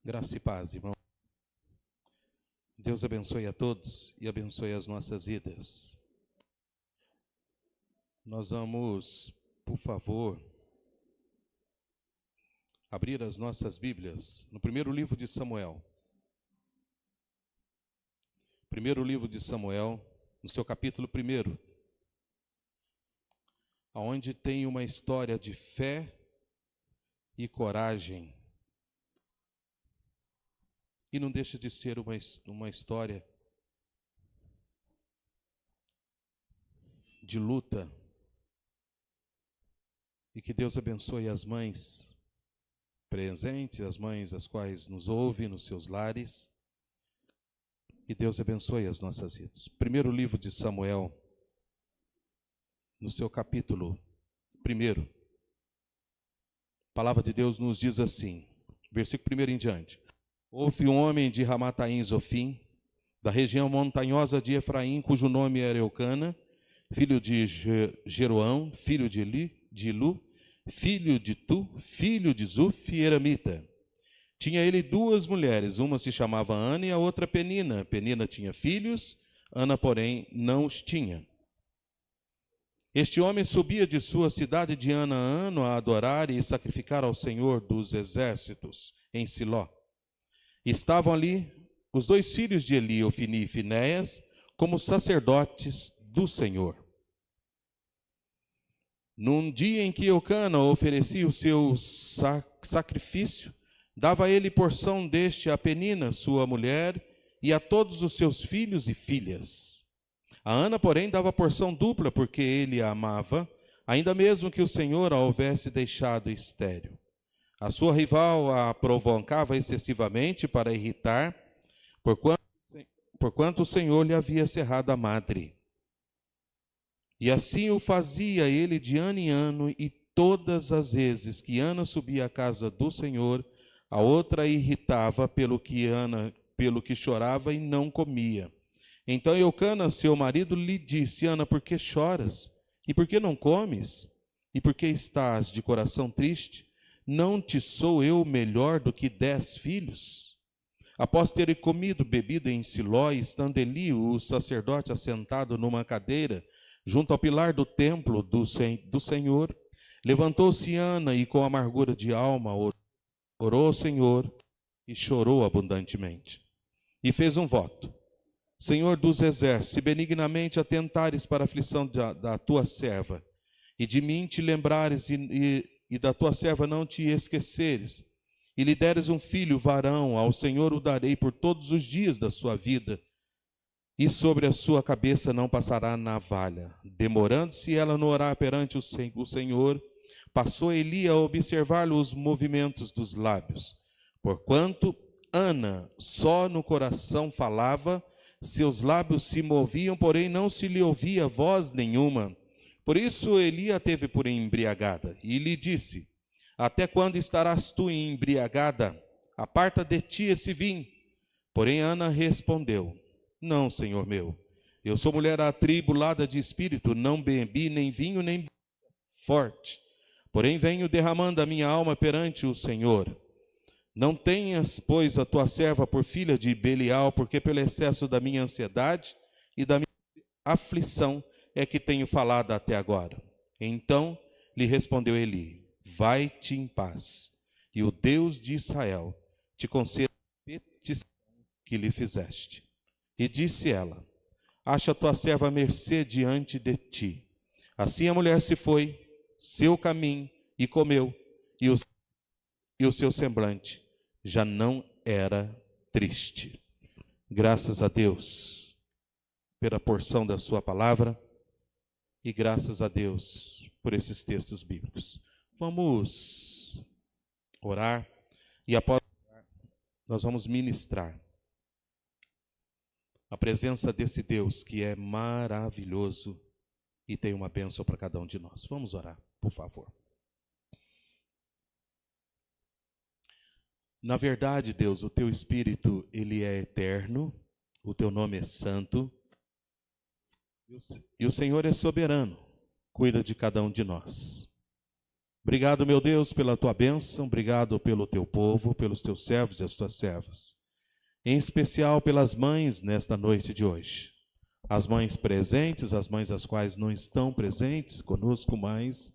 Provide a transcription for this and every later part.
Graça e paz, irmão. Deus abençoe a todos e abençoe as nossas vidas. Nós vamos, por favor, abrir as nossas Bíblias no primeiro livro de Samuel. Primeiro livro de Samuel, no seu capítulo 1, onde tem uma história de fé e coragem. E não deixa de ser uma história de luta. E que Deus abençoe as mães presentes, as mães as quais nos ouvem nos seus lares. E Deus abençoe as nossas vidas. Primeiro livro de Samuel, no seu capítulo 1. A palavra de Deus nos diz assim, versículo 1 em diante. Houve um homem de Ramataim Zofim, da região montanhosa de Efraim, cujo nome era Eucana, filho de Jeroão, filho de Lu, filho de Tu, filho de Zuf e Eramita. Tinha ele duas mulheres, uma se chamava Ana e a outra Penina. Penina tinha filhos, Ana, porém, não os tinha. Este homem subia de sua cidade de ano a ano a adorar e sacrificar ao Senhor dos exércitos em Siló. Estavam ali os dois filhos de Eli, Ofni e Finéias, como sacerdotes do Senhor. Num dia em que Eucana oferecia o seu sacrifício, dava ele porção deste a Penina, sua mulher, e a todos os seus filhos e filhas. A Ana, porém, dava porção dupla, porque ele a amava, ainda mesmo que o Senhor a houvesse deixado estéril. A sua rival a provocava excessivamente para irritar, porquanto o Senhor lhe havia cerrado a madre. E assim o fazia ele de ano em ano, e todas as vezes que Ana subia à casa do Senhor, a outra a irritava pelo que chorava e não comia. Então Eucana, seu marido, lhe disse: Ana, por que choras? E por que não comes? E por que estás de coração triste? Não te sou eu melhor do que 10 filhos? Após ter comido, bebido em Siló, estando Eli, o sacerdote, assentado numa cadeira, junto ao pilar do templo do Senhor, levantou-se Ana e com amargura de alma orou ao Senhor e chorou abundantemente. E fez um voto: Senhor dos exércitos, se benignamente atentares para a aflição da tua serva, e de mim te lembrares e da tua serva não te esqueceres, e lhe deres um filho varão, ao Senhor o darei por todos os dias da sua vida, e sobre a sua cabeça não passará navalha. Demorando-se ela no orar perante o Senhor, passou Eli a observar-lhe os movimentos dos lábios. Porquanto Ana só no coração falava, seus lábios se moviam, porém não se lhe ouvia voz nenhuma. Por isso Eli a teve por embriagada, e lhe disse: Até quando estarás tu embriagada? Aparta de ti esse vinho. Porém Ana respondeu: Não, Senhor meu, eu sou mulher atribulada de espírito, não bebi nem vinho nem forte, porém venho derramando a minha alma perante o Senhor. Não tenhas, pois, a tua serva por filha de Belial, porque pelo excesso da minha ansiedade e da minha aflição é que tenho falado até agora. Então lhe respondeu Eli: Vai-te em paz, e o Deus de Israel te conceda a petição que lhe fizeste. E disse ela: Acha a tua serva à mercê diante de ti. Assim a mulher se foi, seu caminho, e comeu, e o seu semblante já não era triste. Graças a Deus pela porção da sua palavra e graças a Deus por esses textos bíblicos. Vamos orar e após orar, nós vamos ministrar a presença desse Deus que é maravilhoso e tem uma bênção para cada um de nós. Vamos orar, por favor. Na verdade, Deus, o teu Espírito, ele é eterno, o teu nome é santo, e o Senhor é soberano, cuida de cada um de nós. Obrigado, meu Deus, pela tua bênção, obrigado pelo teu povo, pelos teus servos e as tuas servas. Em especial pelas mães nesta noite de hoje. As mães presentes, as mães as quais não estão presentes conosco mais,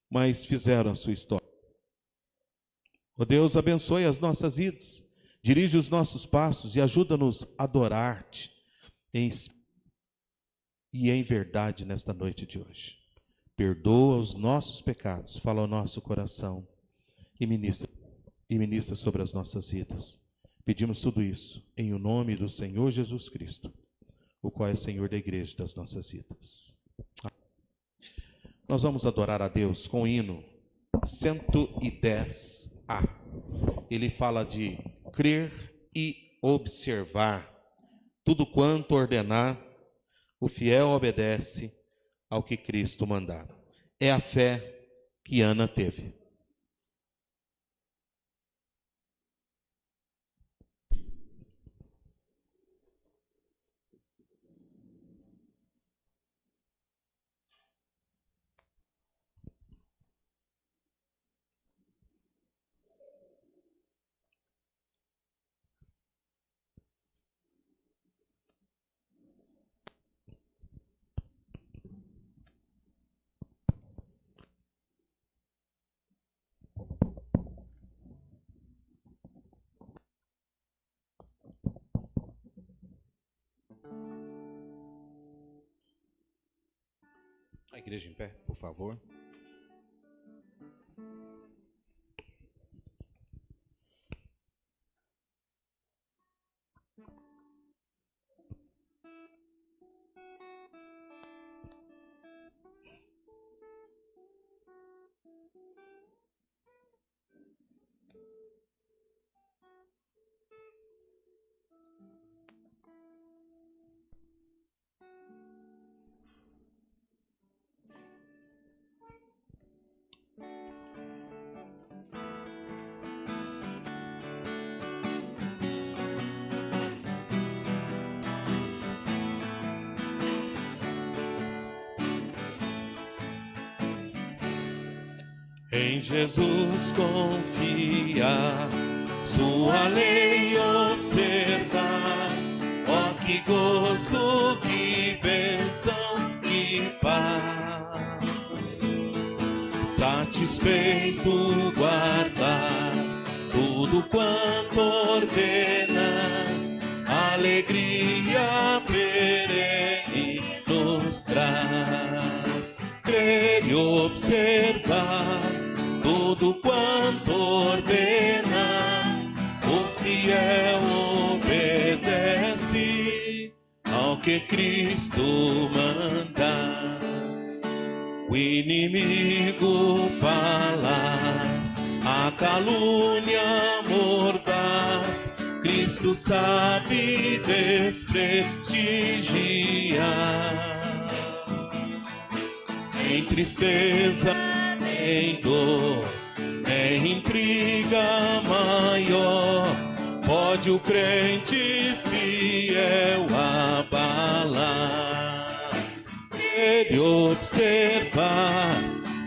mas fizeram a sua história. Ó Deus, abençoe as nossas idas, dirige os nossos passos e ajuda-nos a adorar-te e em verdade nesta noite de hoje. Perdoa os nossos pecados, fala ao nosso coração e ministra sobre as nossas vidas. Pedimos tudo isso em o nome do Senhor Jesus Cristo, o qual é Senhor da igreja das nossas vidas. Nós vamos adorar a Deus com o hino 110A. Ele fala de crer e observar. Tudo quanto ordenar, o fiel obedece ao que Cristo mandar. É a fé que Ana teve. A igreja em pé, por favor. Em Jesus confia, sua lei observar. Oh, que gozo, que bênção, que paz. Satisfeito guardar tudo quanto ordena, alegria perene nos traz. Crer e observar tudo quanto ordena, o fiel obedece ao que Cristo manda. O inimigo falas, a calúnia mordaz, Cristo sabe desprestigiar. Em tristeza, em dor, em intriga maior, pode o crente fiel abalar. Ele observar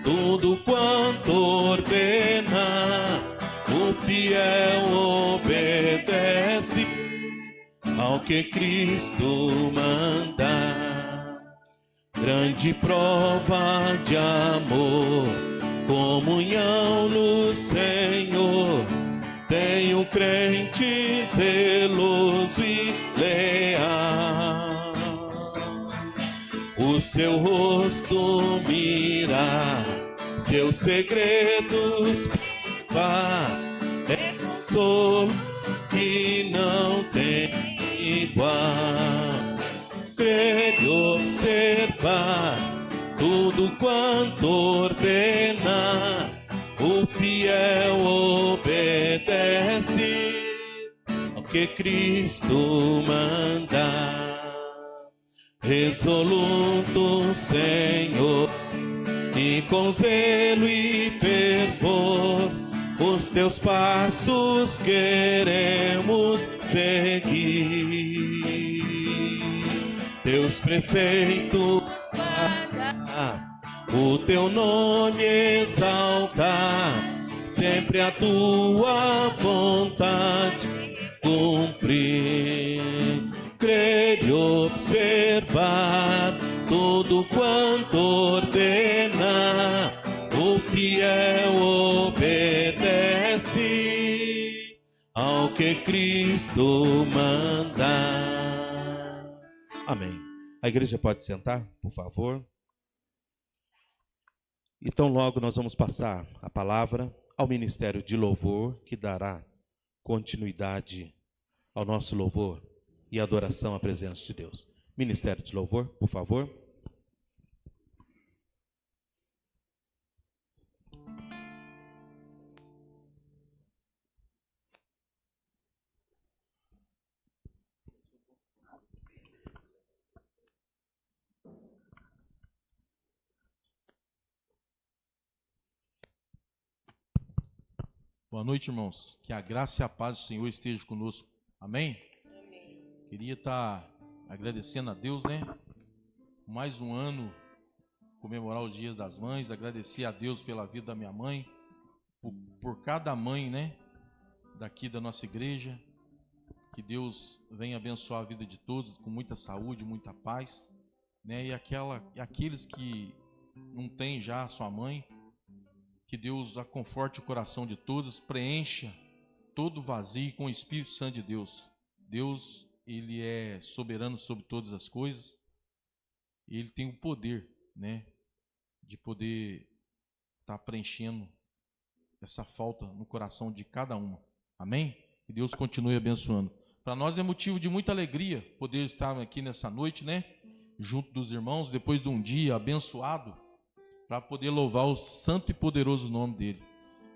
tudo quanto ordena, o fiel obedece ao que Cristo manda. Grande prova de amor, comunhão no Senhor, tem o crente zeloso e leal. O seu rosto mirar, seus segredos provar, é consolo que não tem igual. Crer e observar tudo quanto ordena, o fiel obedece ao que Cristo manda. Resoluto, Senhor, e com zelo e fervor, os teus passos queremos seguir. Teus preceitos o teu nome exaltar, sempre a tua vontade cumprir. Crer e observar tudo quanto ordena, o fiel obedece ao que Cristo manda. Amém. A igreja pode sentar, por favor. Então logo nós vamos passar a palavra ao ministério de louvor, que dará continuidade ao nosso louvor e adoração à presença de Deus. Ministério de louvor, por favor. Boa noite, irmãos. Que a graça e a paz do Senhor esteja conosco. Amém? Amém. Queria estar agradecendo a Deus, né? Mais um ano, comemorar o Dia das Mães. Agradecer a Deus pela vida da minha mãe, por cada mãe, né? Daqui da nossa igreja. Que Deus venha abençoar a vida de todos com muita saúde, muita paz, né? E aqueles que não têm já a sua mãe, que Deus aconforte o coração de todos, preencha todo o vazio com o Espírito Santo de Deus. Deus, Ele é soberano sobre todas as coisas. E Ele tem o poder, né, de poder estar preenchendo essa falta no coração de cada uma. Amém? Que Deus continue abençoando. Para nós é motivo de muita alegria poder estar aqui nessa noite, né, junto dos irmãos, depois de um dia abençoado, para poder louvar o santo e poderoso nome dele.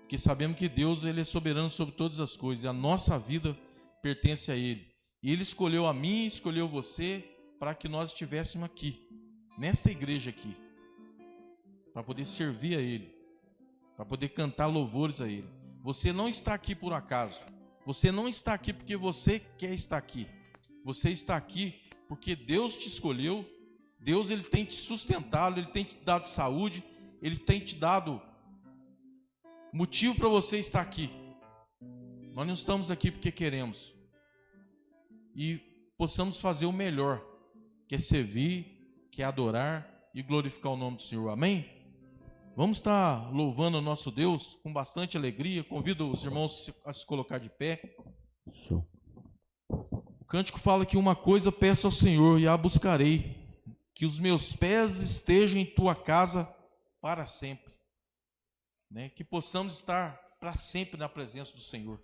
Porque sabemos que Deus, Ele é soberano sobre todas as coisas, e a nossa vida pertence a Ele. E Ele escolheu a mim, escolheu você, para que nós estivéssemos aqui, nesta igreja aqui, para poder servir a Ele, para poder cantar louvores a Ele. Você não está aqui por acaso, você não está aqui porque você quer estar aqui, você está aqui porque Deus te escolheu. Deus, Ele tem te sustentado, Ele tem te dado saúde, Ele tem te dado motivo para você estar aqui. Nós não estamos aqui porque queremos. E possamos fazer o melhor, que é servir, que é adorar e glorificar o nome do Senhor. Amém? Vamos estar louvando o nosso Deus com bastante alegria. Convido os irmãos a se colocar de pé. O cântico fala que uma coisa peço ao Senhor e a buscarei, que os meus pés estejam em tua casa para sempre, né? Que possamos estar para sempre na presença do Senhor.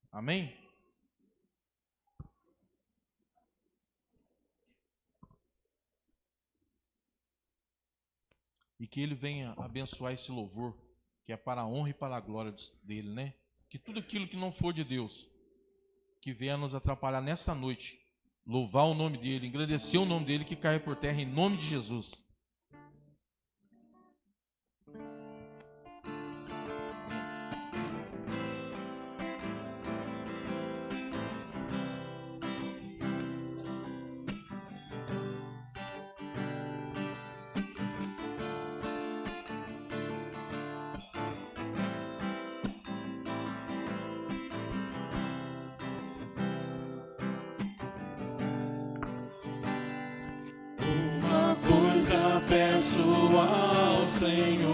Amém? E que Ele venha abençoar esse louvor, que é para a honra e para a glória dele, né? Que tudo aquilo que não for de Deus, que venha nos atrapalhar nessa noite, louvar o nome dele, engrandecer o nome dele, que caia por terra em nome de Jesus. Peço ao Senhor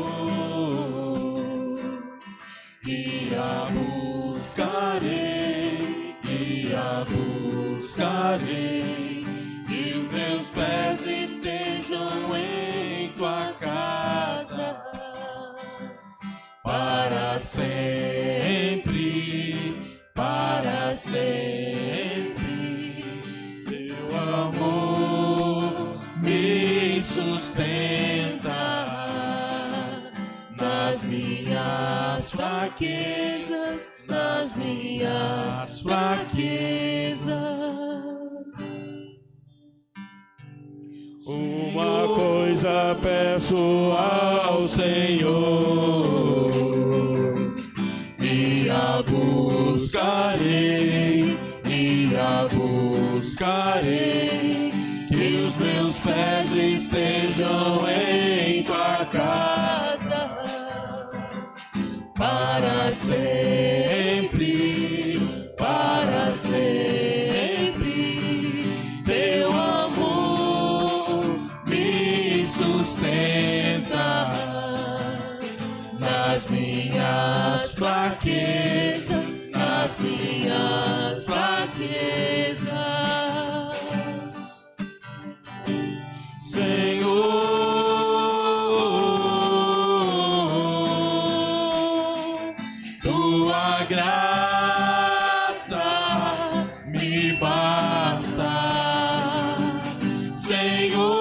e a buscarei, que os meus pés estejam em sua casa para sempre, para sempre. Teu amor me sustenta nas minhas fraquezas, nas minhas fraquezas. Uma coisa peço ao Senhor e a buscarei, que os meus pés estejam em tua para sempre, para sempre. Teu amor me sustenta nas minhas fraquezas, nas minhas fraquezas. Senhor, tua graça me basta. Senhor,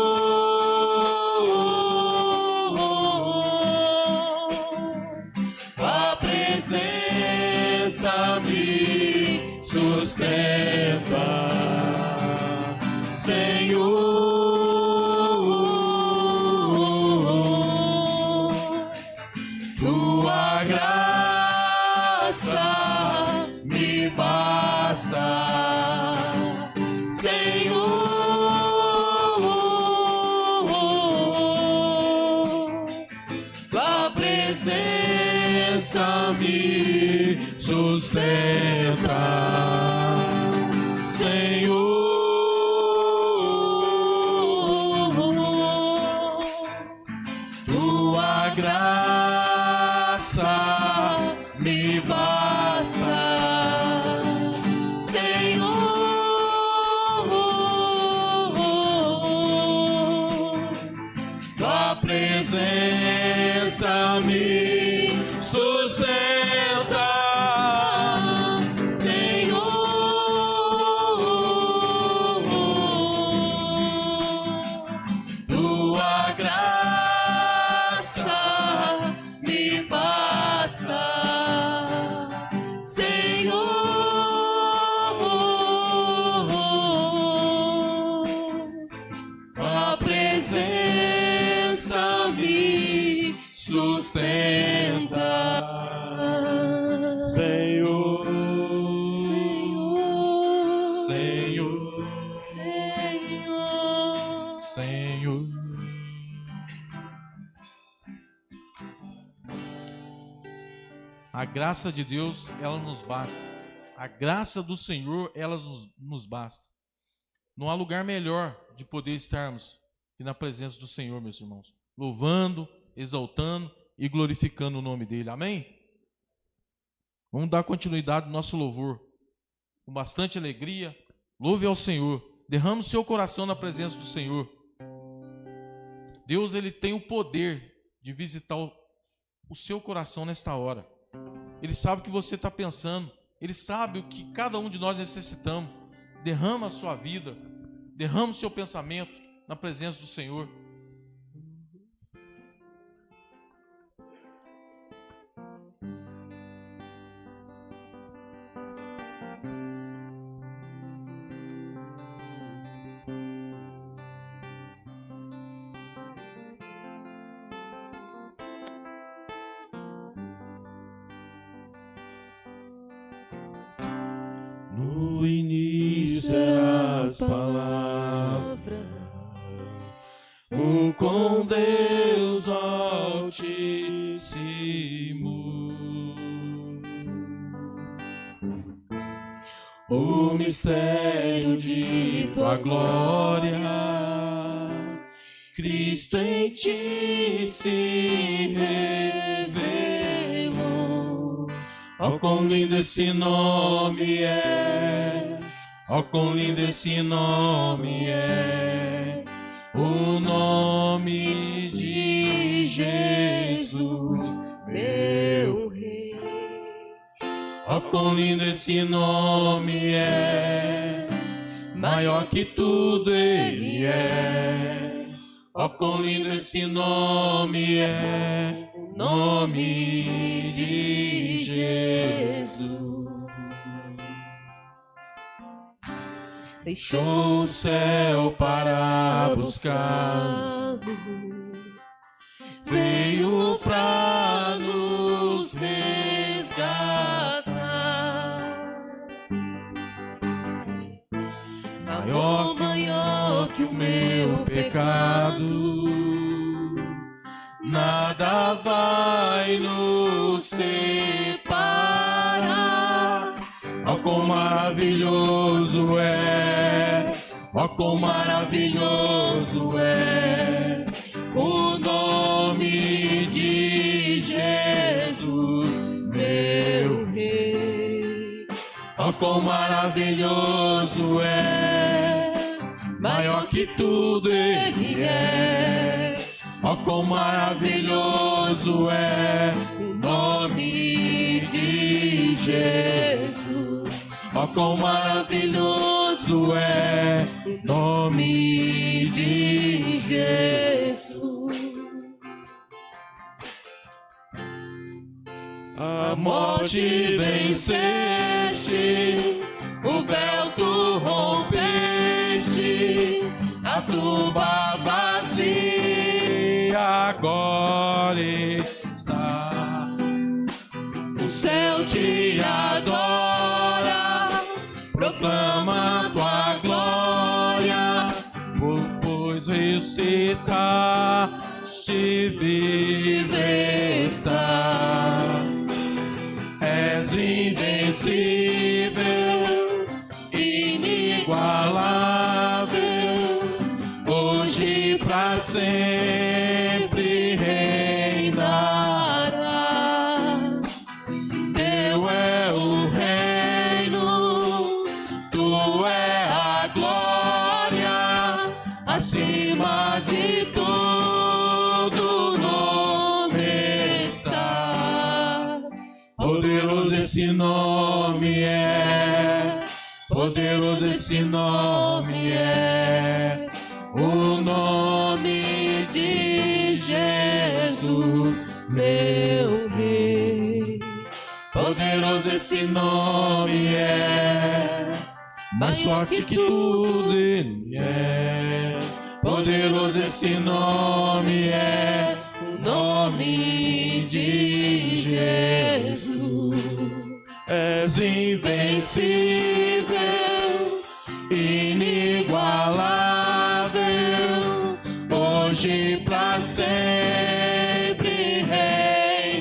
a presença me sustenta. Senhor, sua graça me basta. Senhor, tua presença me sustenta. Senhor, tua graça me basta. Senhor, tua presença me sustenta. Tua graça me basta. Senhor, a presença me sustenta. Senhor, Senhor, Senhor, Senhor. A graça de Deus, ela nos basta. A graça do Senhor, ela nos basta. Não há lugar melhor de poder estarmos que na presença do Senhor, meus irmãos. Louvando, exaltando e glorificando o nome dEle. Amém? Vamos dar continuidade ao nosso louvor. Com bastante alegria. Louve ao Senhor. Derrame o seu coração na presença do Senhor. Deus, Ele tem o poder de visitar o seu coração nesta hora. Ele sabe o que você está pensando. Ele sabe o que cada um de nós necessitamos. Derrama a sua vida. Derrama o seu pensamento na presença do Senhor. no início era a palavra, o com Deus Altíssimo. O mistério de tua glória, Cristo em ti se revelou. Oh, quão lindo esse nome é! Oh, quão lindo esse nome é! O nome de Jesus, meu Rei. Oh, quão lindo esse nome é! Maior que tudo ele é. Oh, quão lindo esse nome é! O nome de Jesus. Deixou o céu para buscar, veio pra nos resgatar. Maior que o meu pecado, nada vai nos separar. quão maravilhoso é, ó quão maravilhoso é o nome de Jesus, meu Rei. Ó quão maravilhoso é, maior que tudo Ele é. Ó quão maravilhoso é o nome de Jesus. Ó quão maravilhoso é o nome de Jesus. A morte venceste, o véu tu rompeste, a tumba vazia agora está. O céu te adora, proclama tua glória, pois ressuscitaste, vive está. És invencível, inigualável, hoje pra sempre reinará. Teu é o reino, tu é a glória, acima de todo nome está. Poderoso esse nome é, poderoso esse nome é, o nome de Jesus, meu Rei. Poderoso esse nome é, mais forte que tudo Ele é. Poderoso esse nome é, o nome de Jesus. És invencível, inigualável, hoje pra sempre reinará.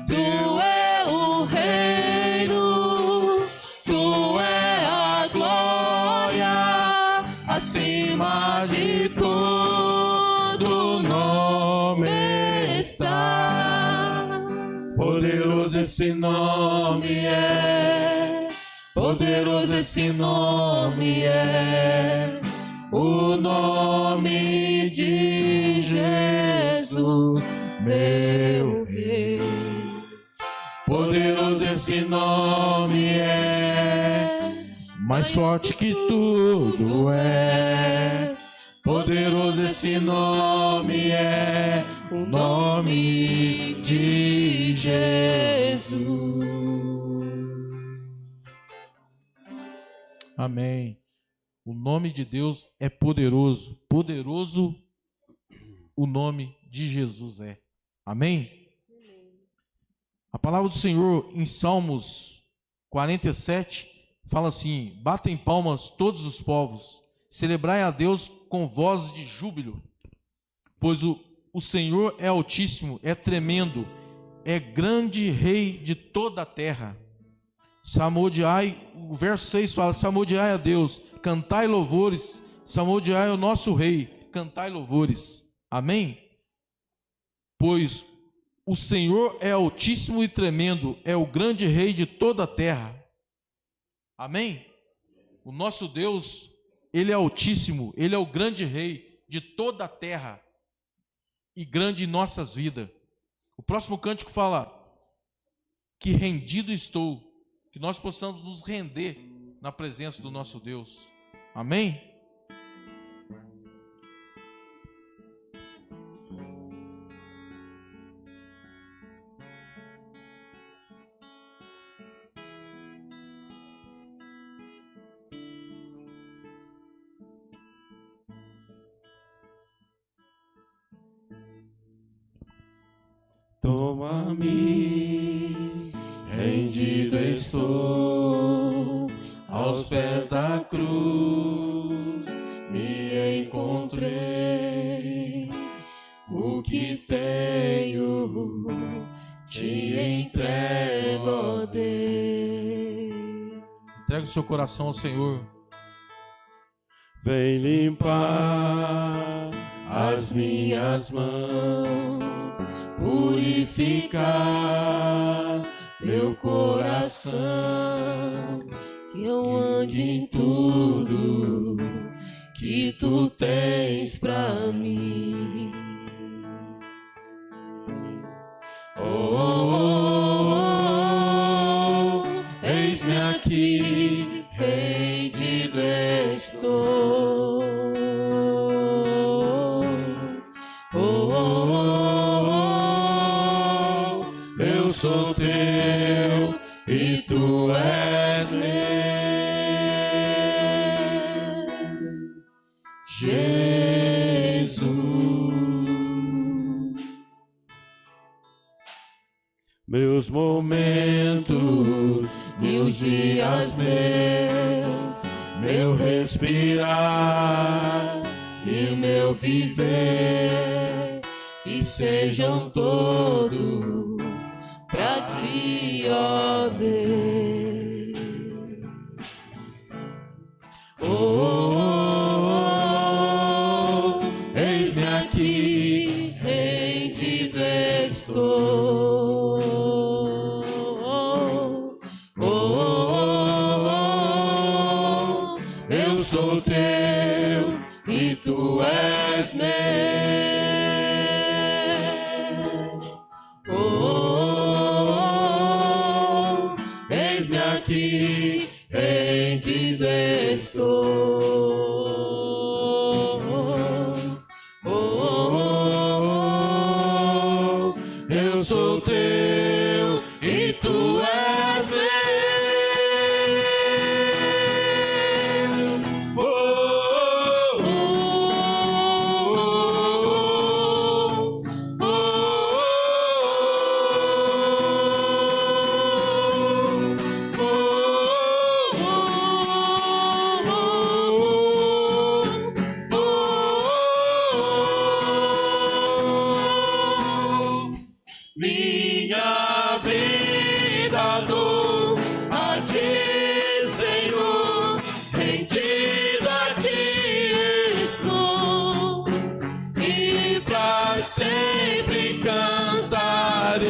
Tu é o reino, tu é a glória, acima de todo nome está. Poderoso esse nome é, poderoso esse nome é, o nome de Jesus, meu Rei. Poderoso esse nome é, mais forte que tudo é. Poderoso esse nome é, o nome de Jesus. Amém. O nome de Deus é poderoso. Poderoso o nome de Jesus é. Amém? A palavra do Senhor em Salmos 47 fala assim: batem palmas todos os povos, celebrai a Deus com vozes de júbilo, pois o Senhor é altíssimo, é tremendo, é grande Rei de toda a terra. Salmodiai, o verso 6 fala: salmodiai a Deus, cantai louvores, salmodiai o nosso Rei, cantai louvores. Amém? Pois o Senhor é altíssimo e tremendo, é o grande Rei de toda a terra. Amém? O nosso Deus, Ele é altíssimo, Ele é o grande Rei de toda a terra e grande em nossas vidas. O próximo cântico fala que rendido estou, que nós possamos nos render na presença do nosso Deus. Amém? Toma-me, rendido estou, aos pés da cruz me encontrei. O que tenho te entrego, seu coração ao Senhor. Vem limpar as minhas mãos, purificar meu coração, que eu ande em tudo que tu tens pra mim. Eis-me aqui, rendido estou. Eu sou teu e tu és meu, Jesus. Meus momentos, meus dias meus, meu respirar e meu viver, e sejam todos pra ti, ó Deus. Eis-me aqui, rendido estou. Eu sou teu e tu és meu. Eis-me aqui, rendido estou. Eu sou teu e tu és meu. Minha vida dou a ti, Senhor, rendido a ti estou, e pra sempre cantarei.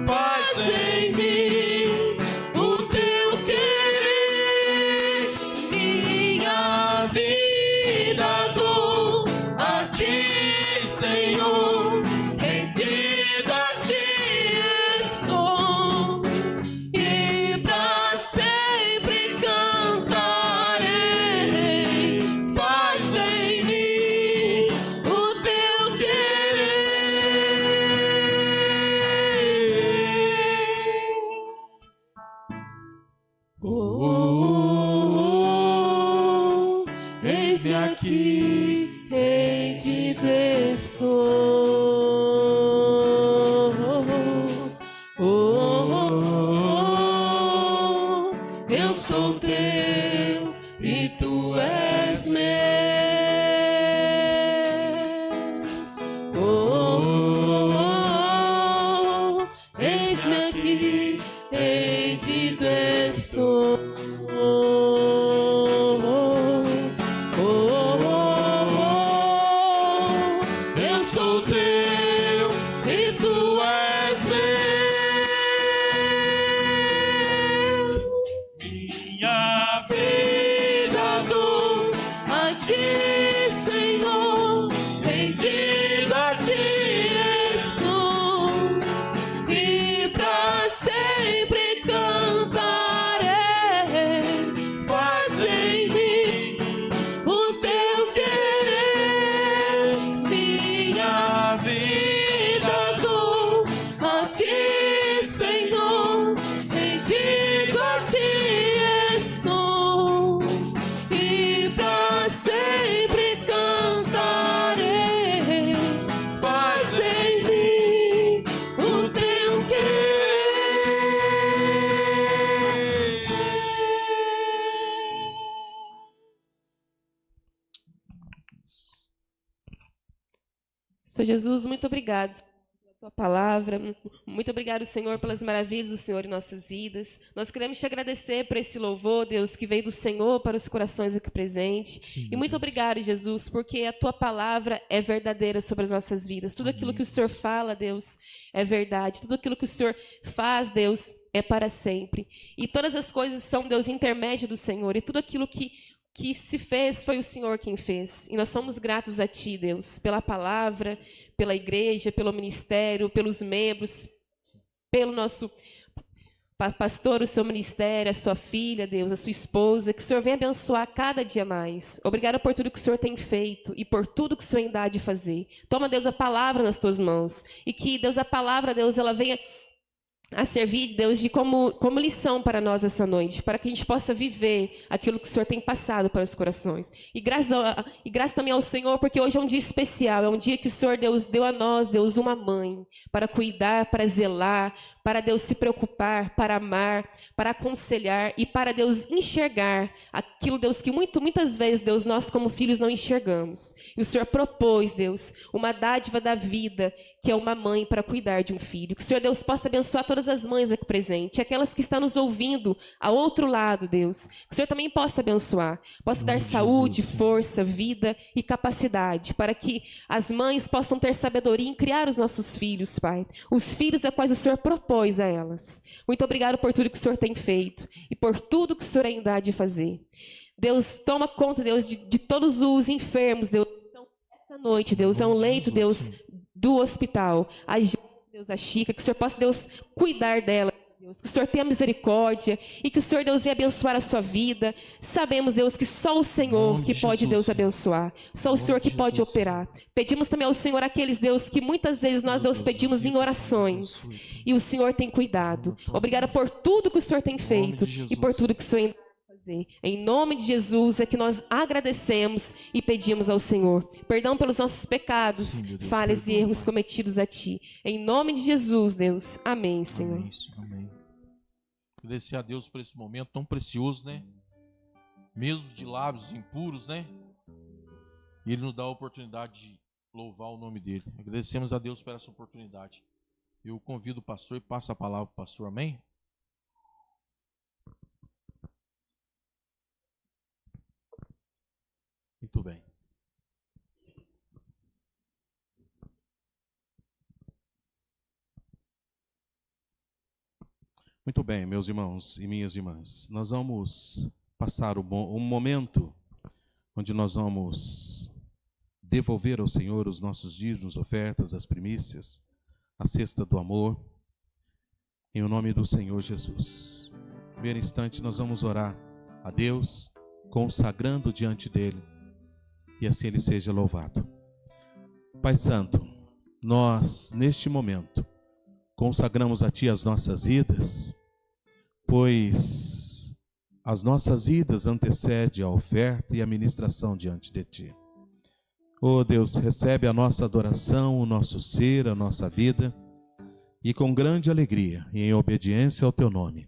Faz em mim o teu querer. Minha vida dou a ti, Senhor, rendido a ti estou, e pra sempre cantarei. Faz em mim o teu querer. Eis-me aqui, rendido estou. Eu sou teu e tu és meu. Eis-me aqui, rendido estou. Eu sou teu e tu és meu. Minha vida dou a ti, Senhor, rendido a ti estou, e pra sempre cantarei. Faz em mim o teu querer. Minha vida dou a ti, Senhor, rendido a ti estou, e pra sempre cantarei. Faz em mim o teu Senhor Jesus, muito obrigado Tua palavra. Muito obrigado, Senhor, pelas maravilhas do Senhor em nossas vidas. Nós queremos te agradecer por esse louvor, Deus, que veio do Senhor para os corações aqui presentes. E muito obrigado, Jesus, porque a tua palavra é verdadeira sobre as nossas vidas. Tudo aquilo que o Senhor fala, Deus, é verdade. Tudo aquilo que o Senhor faz, Deus, é para sempre. E todas as coisas são, Deus, intermédio do Senhor. E tudo aquilo que se fez, foi o Senhor quem fez. E nós somos gratos a Ti, Deus, pela palavra, pela igreja, pelo ministério, pelos membros, pelo nosso pastor, o seu ministério, a sua filha, Deus, a sua esposa, que o Senhor venha abençoar cada dia mais. Obrigada por tudo que o Senhor tem feito e por tudo que o Senhor ainda há de fazer. Toma, Deus, a palavra nas Tuas mãos. E que, Deus, a palavra, Deus, ela venha a servir, Deus, de como lição para nós essa noite, para que a gente possa viver aquilo que o Senhor tem passado para os corações. E graças também ao Senhor, porque hoje é um dia especial, é um dia que o Senhor, Deus, deu a nós, Deus, uma mãe, para cuidar, para zelar, para, Deus, se preocupar, para amar, para aconselhar e para, Deus, enxergar aquilo, Deus, que muitas vezes, Deus, nós como filhos não enxergamos. E o Senhor propôs, Deus, uma dádiva da vida, que é uma mãe para cuidar de um filho. Que o Senhor, Deus, possa abençoar todas as mães aqui presentes, aquelas que estão nos ouvindo ao outro lado, Deus. Que o Senhor também possa abençoar, possa dar saúde, força, vida e capacidade, para que as mães possam ter sabedoria em criar os nossos filhos, Pai. Os filhos a quais o Senhor propôs a elas. Muito obrigado por tudo que o Senhor tem feito e por tudo que o Senhor ainda há de fazer. Deus, toma conta, Deus, de todos os enfermos, Deus. Então, essa noite, Deus, é um leito, Deus, do hospital. Deus, a Chica, que o Senhor possa, Deus, cuidar dela, Deus, que o Senhor tenha misericórdia e que o Senhor, Deus, venha abençoar a sua vida. Sabemos, Deus, que só o Senhor que pode, Deus, abençoar, só o Senhor que pode operar. Pedimos também ao Senhor aqueles, Deus, que muitas vezes nós, Deus, pedimos em orações e o Senhor tem cuidado. Obrigada por tudo que o Senhor tem feito e por tudo que o Senhor ainda fazer. Em nome de Jesus é que nós agradecemos e pedimos ao Senhor perdão pelos nossos pecados, Sim, Deus, falhas e erros cometidos a Ti. Em nome de Jesus, Deus. Amém, Senhor. Amém, amém. Agradecer a Deus por esse momento tão precioso, né? Mesmo de lábios impuros, né? E Ele nos dá a oportunidade de louvar o nome dEle. Agradecemos a Deus por essa oportunidade. Eu convido o pastor e passo a palavra para o pastor, amém? Muito bem. Muito bem, meus irmãos e minhas irmãs. Nós vamos passar um momento onde nós vamos devolver ao Senhor os nossos dízimos, ofertas, as primícias, a cesta do amor, em o nome do Senhor Jesus. No primeiro instante, nós vamos orar a Deus, consagrando diante dEle, e assim Ele seja louvado. Pai Santo, nós, neste momento, consagramos a Ti as nossas vidas, pois as nossas vidas antecedem a oferta e a ministração diante de Ti. Oh Deus, recebe a nossa adoração, o nosso ser, a nossa vida, e com grande alegria e em obediência ao Teu nome,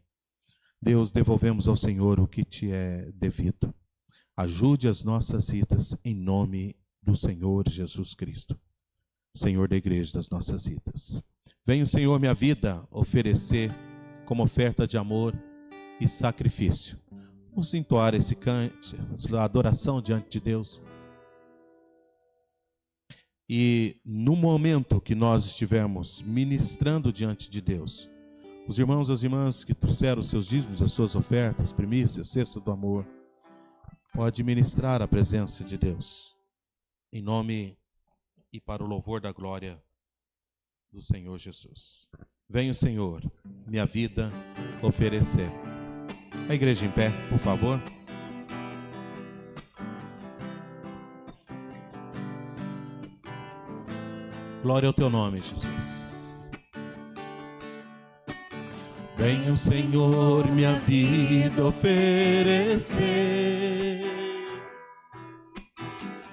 Deus, devolvemos ao Senhor o que Te é devido. Ajude as nossas vidas em nome do Senhor Jesus Cristo, Senhor da igreja das nossas vidas. Venho, Senhor, minha vida oferecer como oferta de amor e sacrifício. Vamos entoar esse cântico, a adoração diante de Deus. E no momento que nós estivermos ministrando diante de Deus, os irmãos e as irmãs que trouxeram os seus dízimos, as suas ofertas, primícias, cesta do amor, pode ministrar a presença de Deus, em nome e para o louvor da glória do Senhor Jesus. Venho, Senhor, minha vida oferecer. A igreja em pé, por favor. Glória ao Teu nome, Jesus. Venho, Senhor, minha vida oferecer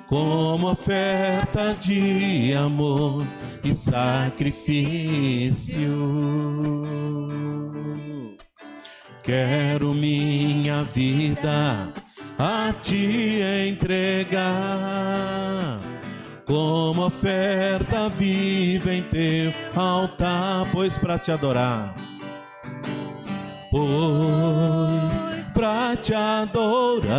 como oferta de amor e sacrifício. Quero minha vida a Ti entregar, como oferta viva em teu altar, pois para te adorar, pois para te adorar,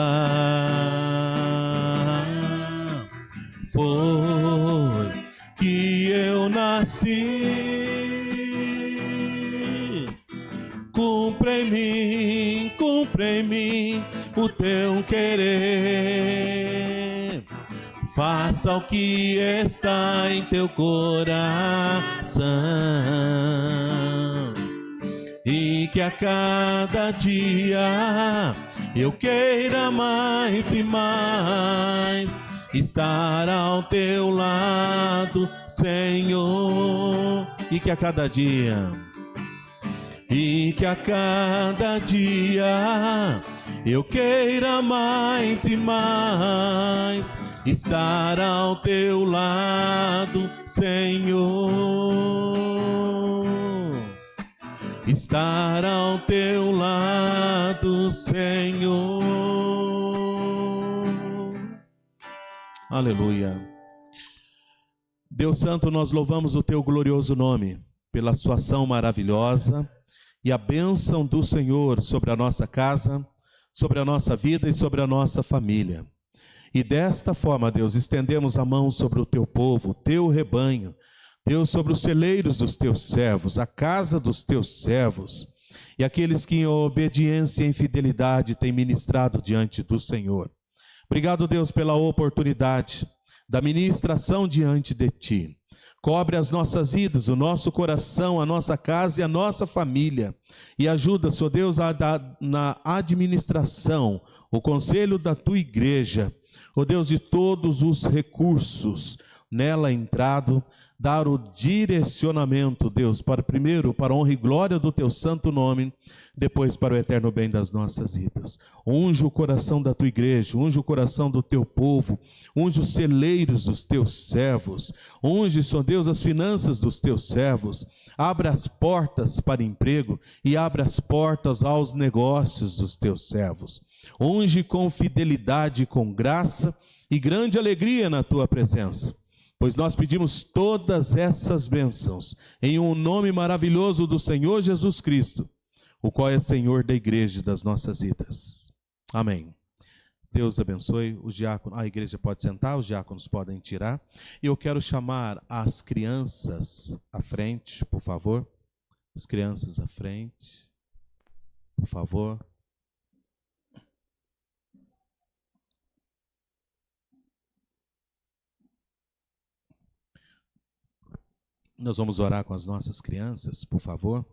foi que eu nasci. Cumpre em mim o teu querer. Faça o que está em teu coração, e que a cada dia eu queira mais e mais estar ao teu lado, Senhor. E que a cada dia eu queira mais e mais estar ao teu lado, Senhor. Estar ao teu lado, Senhor. Aleluia. Deus Santo, nós louvamos o teu glorioso nome pela sua ação maravilhosa e a bênção do Senhor sobre a nossa casa, sobre a nossa vida e sobre a nossa família. E desta forma, Deus, estendemos a mão sobre o teu povo, o teu rebanho, Deus, sobre os celeiros dos teus servos, a casa dos teus servos, e aqueles que em obediência e em fidelidade têm ministrado diante do Senhor. Obrigado, Deus, pela oportunidade da ministração diante de ti. Cobre as nossas vidas, o nosso coração, a nossa casa e a nossa família. E ajuda, Senhor Deus, na administração, o conselho da tua igreja, ó Deus, de todos os recursos nela entrado, dar o direcionamento, Deus, primeiro para a honra e glória do teu santo nome, depois para o eterno bem das nossas vidas. Unge o coração da tua igreja, unge o coração do teu povo, unge os celeiros dos teus servos, unge, Senhor Deus, as finanças dos teus servos, abra as portas para emprego e abra as portas aos negócios dos teus servos. Unge com fidelidade, com graça e grande alegria na tua presença. Pois nós pedimos todas essas bênçãos em um nome maravilhoso do Senhor Jesus Cristo, o qual é Senhor da igreja das nossas vidas. Amém. Deus abençoe os diáconos. A igreja pode sentar, os diáconos podem tirar. E eu quero chamar as crianças à frente, por favor. As crianças à frente, por favor. Nós vamos orar com as nossas crianças, por favor.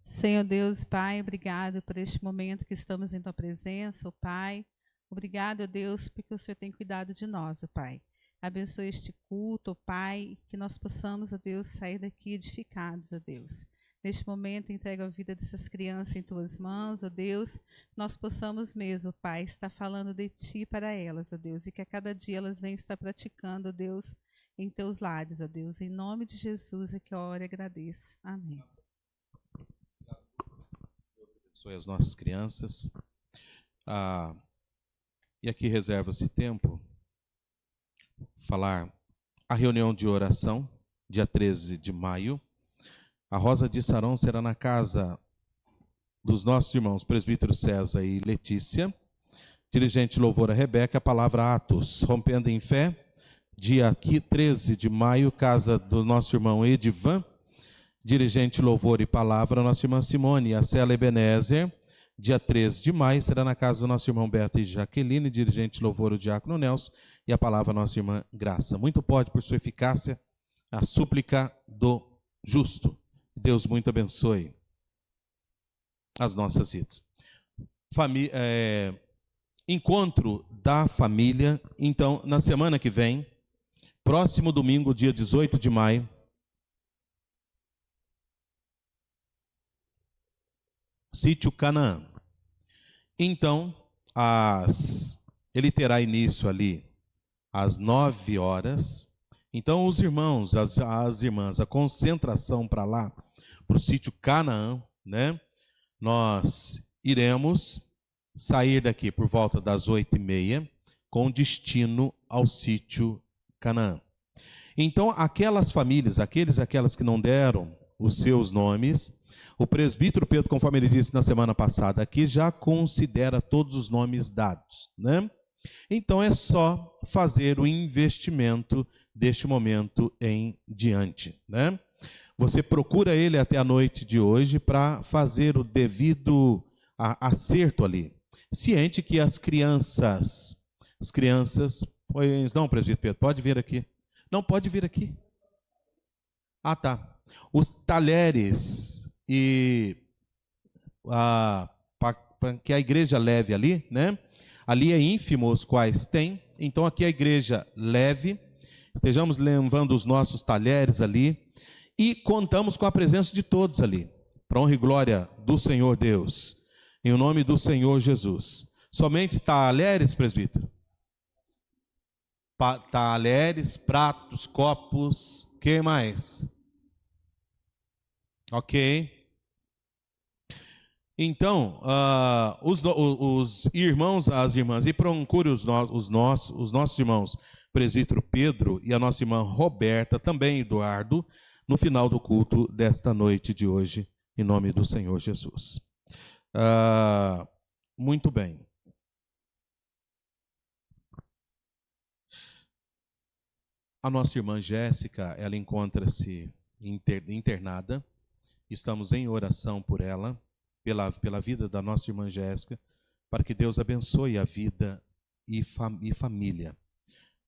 Senhor Deus, Pai, obrigado por este momento que estamos em Tua presença, ó Pai. Obrigado, ó Deus, porque o Senhor tem cuidado de nós, ó Pai. Abençoe este culto, ó Pai, que nós possamos, ó Deus, sair daqui edificados, ó Deus. Neste momento, entrego a vida dessas crianças em Tuas mãos, ó Deus. Nós possamos mesmo, Pai, estar falando de Ti para elas, ó Deus, e que a cada dia elas venham estar praticando, ó Deus, em Teus lares, ó Deus. Em nome de Jesus é que eu oro e agradeço. Amém. Abençoe as nossas crianças. E aqui reserva-se tempo falar a reunião de oração, dia 13 de maio. A Rosa de Saron será na casa dos nossos irmãos presbítero César e Letícia. Dirigente louvor a Rebeca, a palavra Atos, rompendo em fé. Dia 13 de maio, casa do nosso irmão Edivan. Dirigente louvor e palavra, nossa irmã Simone, a Cela Ebenezer. Dia 13 de maio, será na casa do nosso irmão Beto e Jaqueline. Dirigente louvor, o diácono Nelson. E a palavra, nossa irmã Graça. Muito pode, por sua eficácia, a súplica do justo. Deus muito abençoe as nossas vidas. Encontro da família. Então, na semana que vem, próximo domingo, dia 18 de maio, sítio Canaã. Então, ele terá início ali às 9 horas. Então, os irmãos, as irmãs, a concentração para lá, para o sítio Canaã, né? Nós iremos sair daqui por volta das 8h30, com destino ao sítio Canaã. Então, aquelas famílias, aquelas que não deram os seus nomes, o presbítero Pedro, conforme ele disse na semana passada aqui, já considera todos os nomes dados, né? Então, é só fazer o investimento deste momento em diante, né? Você procura ele até a noite de hoje para fazer o devido acerto ali. Ciente que as crianças, pois não, presbítero Pedro, pode vir aqui. Não, pode vir aqui. Ah, tá. Os talheres e que a igreja leve ali, né? Ali é ínfimo os quais tem. Então aqui a igreja leve. Estejamos levando os nossos talheres ali. E contamos com a presença de todos ali. Para honra e glória do Senhor Deus. Em nome do Senhor Jesus. Somente talheres, presbítero? Talheres, pratos, copos, que mais? Ok. Então, os irmãos, as irmãs, e procure os nossos irmãos, presbítero Pedro e a nossa irmã Roberta, também Eduardo, no final do culto desta noite de hoje, em nome do Senhor Jesus. Muito bem. A nossa irmã Jéssica, ela encontra-se internada. Estamos em oração por ela, pela vida da nossa irmã Jéssica, para que Deus abençoe a vida e família.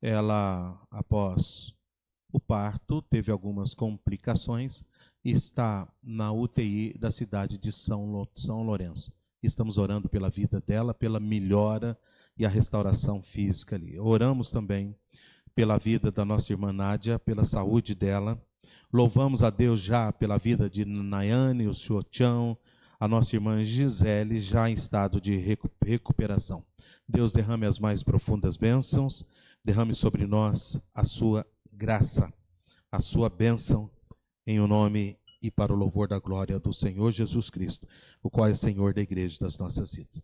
Ela, após o parto, teve algumas complicações e está na UTI da cidade de São Lourenço. Estamos orando pela vida dela, pela melhora e a restauração física ali. Oramos também pela vida da nossa irmã Nádia, pela saúde dela. Louvamos a Deus já pela vida de Nayane, o senhor Tião, a nossa irmã Gisele, já em estado de recuperação. Deus derrame as mais profundas bênçãos, derrame sobre nós a sua graça, a sua bênção, em o nome e para o louvor da glória do Senhor Jesus Cristo, o qual é Senhor da igreja das nossas vidas.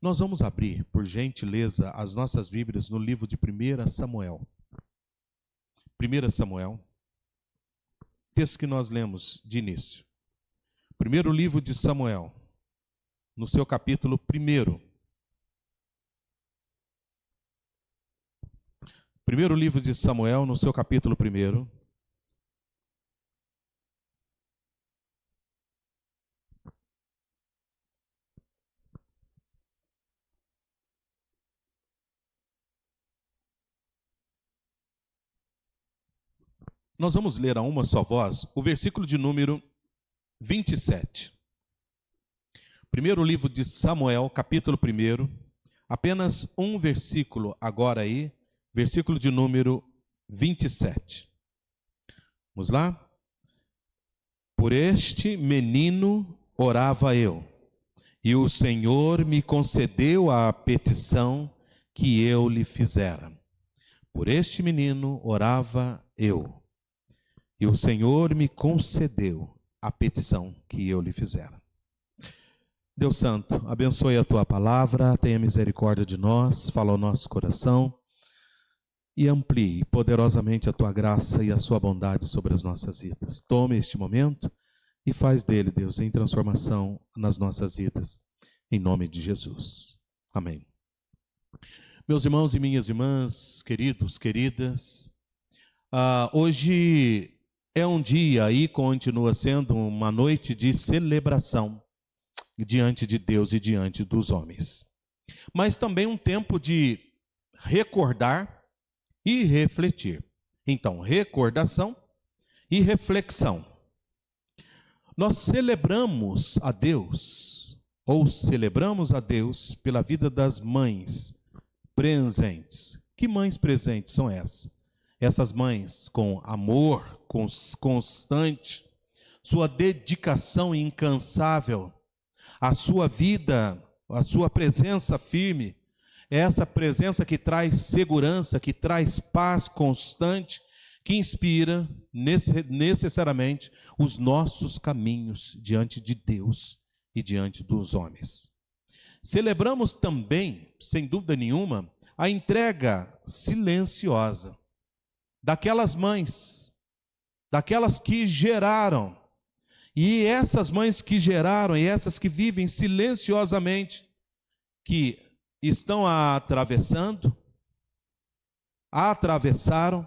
Nós vamos abrir, por gentileza, as nossas Bíblias no livro de 1 Samuel. 1 Samuel, texto que nós lemos de início. Primeiro livro de Samuel, no seu capítulo 1. Primeiro livro de Samuel, no seu capítulo 1. Nós vamos ler a uma só voz o versículo de número 27. Primeiro livro de Samuel, capítulo 1, apenas um versículo agora aí, versículo de número 27. Vamos lá? Por este menino orava eu, e o Senhor me concedeu a petição que eu lhe fizera. Por este menino orava eu, e o Senhor me concedeu a petição que eu lhe fizera. Deus Santo, abençoe a tua palavra, tenha misericórdia de nós, fala ao nosso coração e amplie poderosamente a tua graça e a sua bondade sobre as nossas vidas. Tome este momento e faz dele, Deus, em transformação nas nossas vidas, em nome de Jesus. Amém. Meus irmãos e minhas irmãs, queridos, queridas, hoje é um dia e continua sendo uma noite de celebração diante de Deus e diante dos homens. Mas também um tempo de recordar e refletir. Então, recordação e reflexão. Nós celebramos a Deus, ou celebramos a Deus pela vida das mães presentes. Que mães presentes são essas? Essas mães com amor constante, sua dedicação incansável, a sua vida, a sua presença firme, essa presença que traz segurança, que traz paz constante, que inspira necessariamente os nossos caminhos diante de Deus e diante dos homens. Celebramos também, sem dúvida nenhuma, a entrega silenciosa daquelas mães, daquelas que geraram, e essas mães que geraram, e essas que vivem silenciosamente, que estão atravessando, atravessaram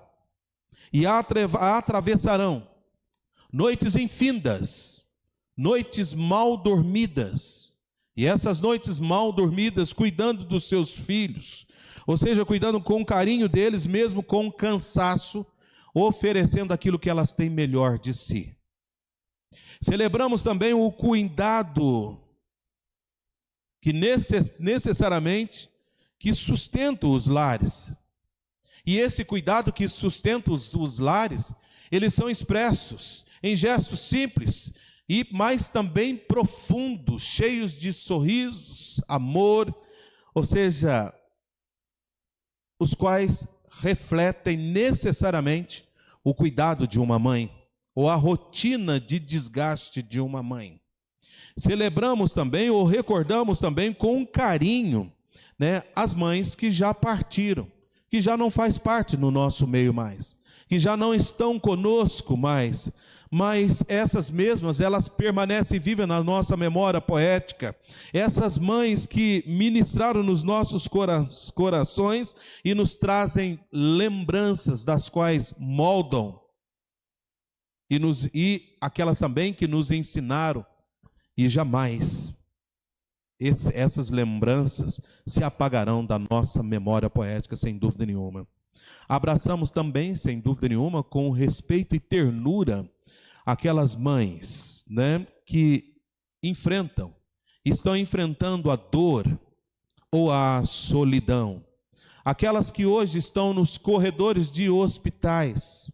e atravessarão noites infindas, noites mal dormidas, e essas noites mal dormidas cuidando dos seus filhos, ou seja, cuidando com carinho deles, mesmo com cansaço, oferecendo aquilo que elas têm melhor de si. Celebramos também o cuidado que necessariamente que sustenta os lares. E esse cuidado que sustenta os lares, eles são expressos em gestos simples, mas também profundos, cheios de sorrisos, amor, ou seja, os quais refletem necessariamente o cuidado de uma mãe, ou a rotina de desgaste de uma mãe. Celebramos também, ou recordamos também com carinho, as mães que já partiram, que já não faz parte no nosso meio mais, que já não estão conosco mais, mas essas mesmas, elas permanecem vivas na nossa memória poética. Essas mães que ministraram nos nossos corações e nos trazem lembranças das quais moldam, e aquelas também que nos ensinaram, e jamais essas lembranças se apagarão da nossa memória poética, sem dúvida nenhuma. Abraçamos também, sem dúvida nenhuma, com respeito e ternura, aquelas mães, que estão enfrentando a dor ou a solidão. Aquelas que hoje estão nos corredores de hospitais.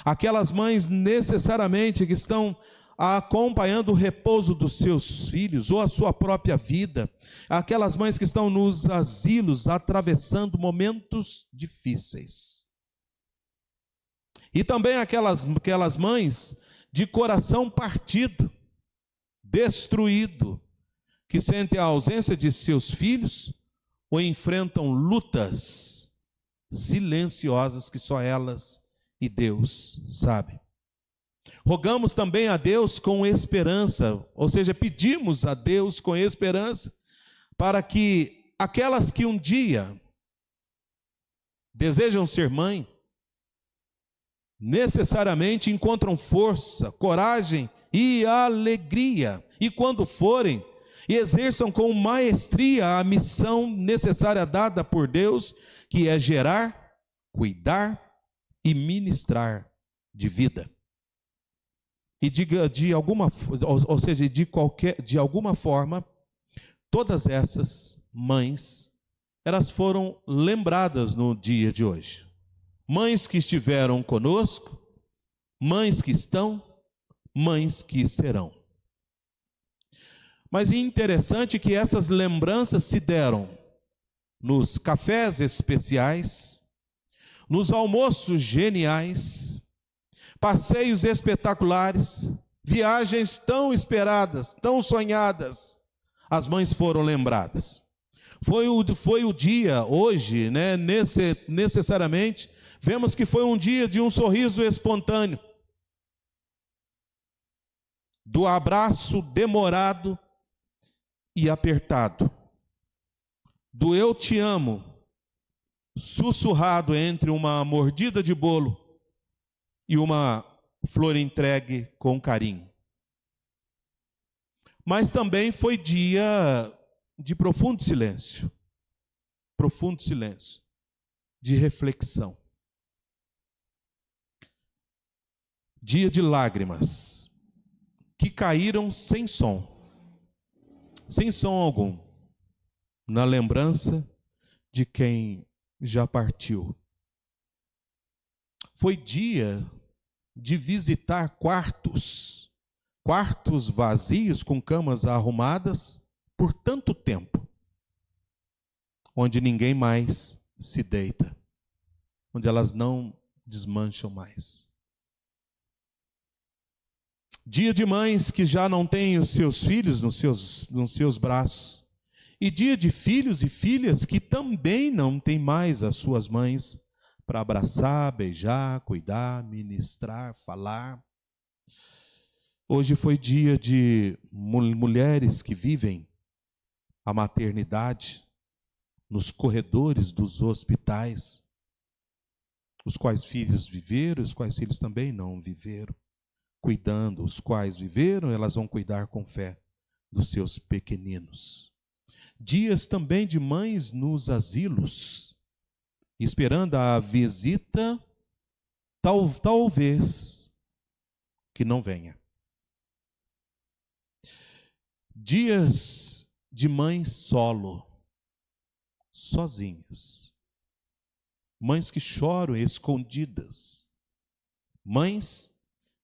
Aquelas mães necessariamente que estão acompanhando o repouso dos seus filhos ou a sua própria vida. Aquelas mães que estão nos asilos atravessando momentos difíceis. E também aquelas mães de coração partido, destruído, que sentem a ausência de seus filhos ou enfrentam lutas silenciosas que só elas e Deus sabem. Rogamos também a Deus com esperança, ou seja, pedimos a Deus com esperança, para que aquelas que um dia desejam ser mãe, necessariamente encontram força, coragem e alegria, e quando forem, exerçam com maestria a missão necessária dada por Deus, que é gerar, cuidar e ministrar de vida. E de alguma forma, todas essas mães, elas foram lembradas no dia de hoje. Mães que estiveram conosco, mães que estão, mães que serão. Mas é interessante que essas lembranças se deram nos cafés especiais, nos almoços geniais, passeios espetaculares, viagens tão esperadas, tão sonhadas. As mães foram lembradas. Foi o dia, hoje, necessariamente, vemos que foi um dia de um sorriso espontâneo, do abraço demorado e apertado, do eu te amo, sussurrado entre uma mordida de bolo e uma flor entregue com carinho. Mas também foi dia de profundo silêncio, de reflexão. Dia de lágrimas, que caíram sem som algum, na lembrança de quem já partiu. Foi dia de visitar quartos quartos vazios com camas arrumadas por tanto tempo, onde ninguém mais se deita, onde elas não desmancham mais. Dia de mães que já não têm os seus filhos nos seus braços, e dia de filhos e filhas que também não têm mais as suas mães para abraçar, beijar, cuidar, ministrar, falar. Hoje foi dia de mulheres que vivem a maternidade nos corredores dos hospitais, os quais filhos viveram, os quais filhos também não viveram, cuidando, os quais viveram, elas vão cuidar com fé dos seus pequeninos. Dias também de mães nos asilos, esperando a visita, talvez que não venha. Dias de mães solo, sozinhas. Mães que choram escondidas. Mães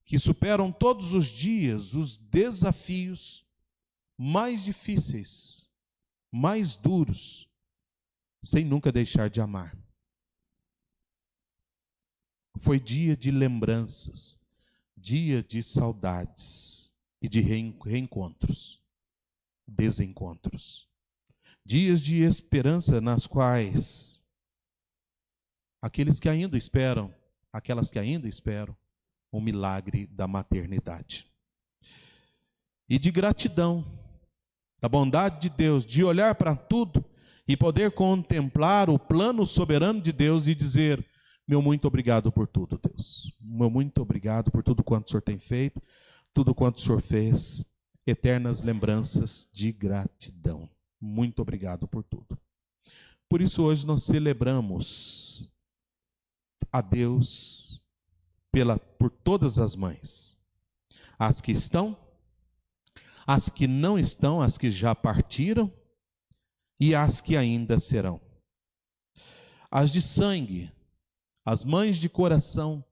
que superam todos os dias os desafios mais difíceis, mais duros, sem nunca deixar de amar. Foi dia de lembranças, dia de saudades e de reencontros, desencontros. Dias de esperança nas quais aqueles que ainda esperam, aquelas que ainda esperam, o milagre da maternidade. E de gratidão, da bondade de Deus, de olhar para tudo e poder contemplar o plano soberano de Deus e dizer: meu muito obrigado por tudo, Deus. Meu muito obrigado por tudo quanto o Senhor tem feito, tudo quanto o Senhor fez. Eternas lembranças de gratidão. Muito obrigado por tudo. Por isso hoje nós celebramos a Deus por todas as mães. As que estão, as que não estão, as que já partiram e as que ainda serão. As de sangue, as mães de coração,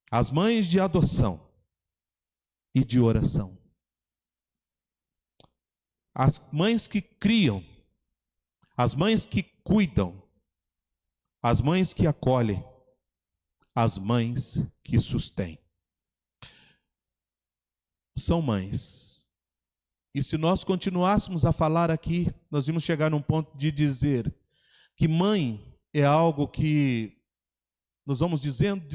as mães de adoção e de oração. As mães que criam, as mães que cuidam, as mães que acolhem, as mães que sustêm. São mães. E se nós continuássemos a falar aqui, nós íamos chegar num ponto de dizer que mãe é algo que nós vamos dizendo,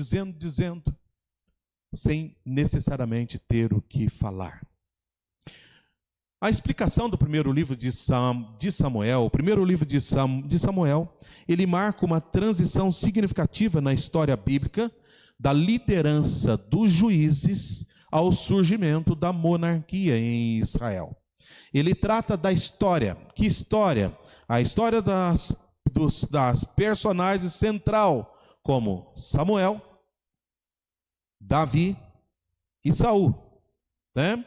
sem necessariamente ter o que falar. A explicação do primeiro livro de Samuel, o primeiro livro de Samuel, ele marca uma transição significativa na história bíblica da liderança dos juízes ao surgimento da monarquia em Israel. Ele trata da história. Que história? A história das personagens central, como Samuel, Davi e Saul, né?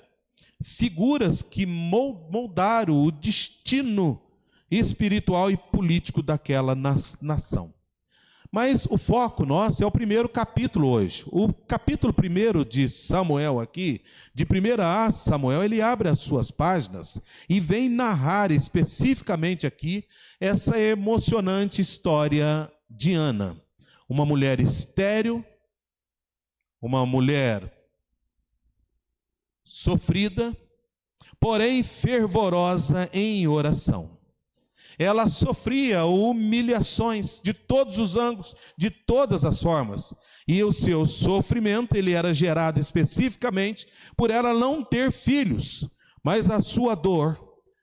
Figuras que moldaram o destino espiritual e político daquela nação. Mas o foco nosso é o primeiro capítulo hoje. O capítulo 1 de Samuel aqui, de 1 a Samuel, ele abre as suas páginas e vem narrar especificamente aqui essa emocionante história de Ana. Uma mulher estéril, uma mulher sofrida, porém fervorosa em oração. Ela sofria humilhações de todos os ângulos, de todas as formas. E o seu sofrimento, ele era gerado especificamente por ela não ter filhos. Mas a sua dor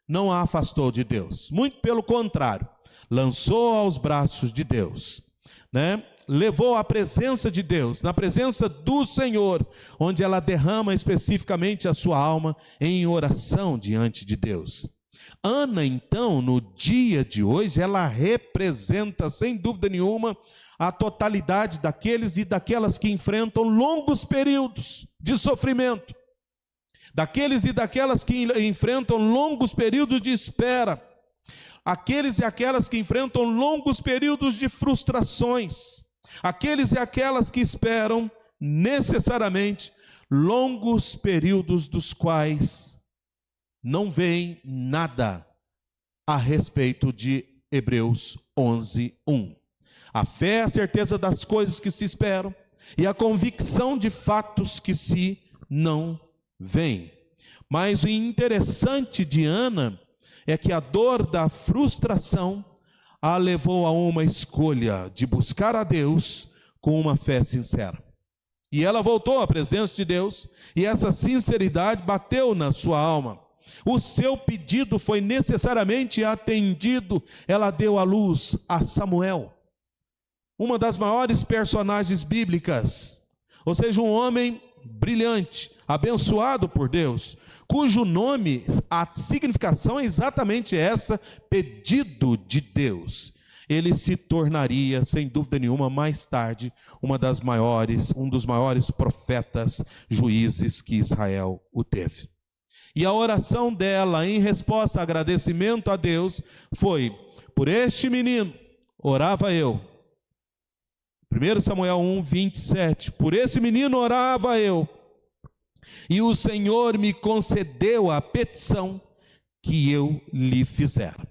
não a afastou de Deus. Muito pelo contrário, lançou aos braços de Deus, né? Levou à presença de Deus, na presença do Senhor, onde ela derrama especificamente a sua alma em oração diante de Deus. Ana, então, no dia de hoje, ela representa, sem dúvida nenhuma, a totalidade daqueles e daquelas que enfrentam longos períodos de sofrimento, daqueles e daquelas que enfrentam longos períodos de espera, aqueles e aquelas que enfrentam longos períodos de frustrações, aqueles e aquelas que esperam necessariamente longos períodos dos quais não vem nada a respeito de Hebreus 11:1. A fé é a certeza das coisas que se esperam e a convicção de fatos que se não veem. Mas o interessante de Ana é que a dor da frustração a levou a uma escolha de buscar a Deus com uma fé sincera. E ela voltou à presença de Deus, e essa sinceridade bateu na sua alma. O seu pedido foi necessariamente atendido. Ela deu à luz a Samuel, uma das maiores personagens bíblicas, ou seja, um homem brilhante, abençoado por Deus, cujo nome, a significação é exatamente essa, pedido de Deus. Ele se tornaria, sem dúvida nenhuma, mais tarde, um dos maiores profetas juízes que Israel o teve. E a oração dela, em resposta a agradecimento a Deus, foi: por este menino orava eu. 1 Samuel 1:27, por esse menino orava eu, e o Senhor me concedeu a petição que eu lhe fizera.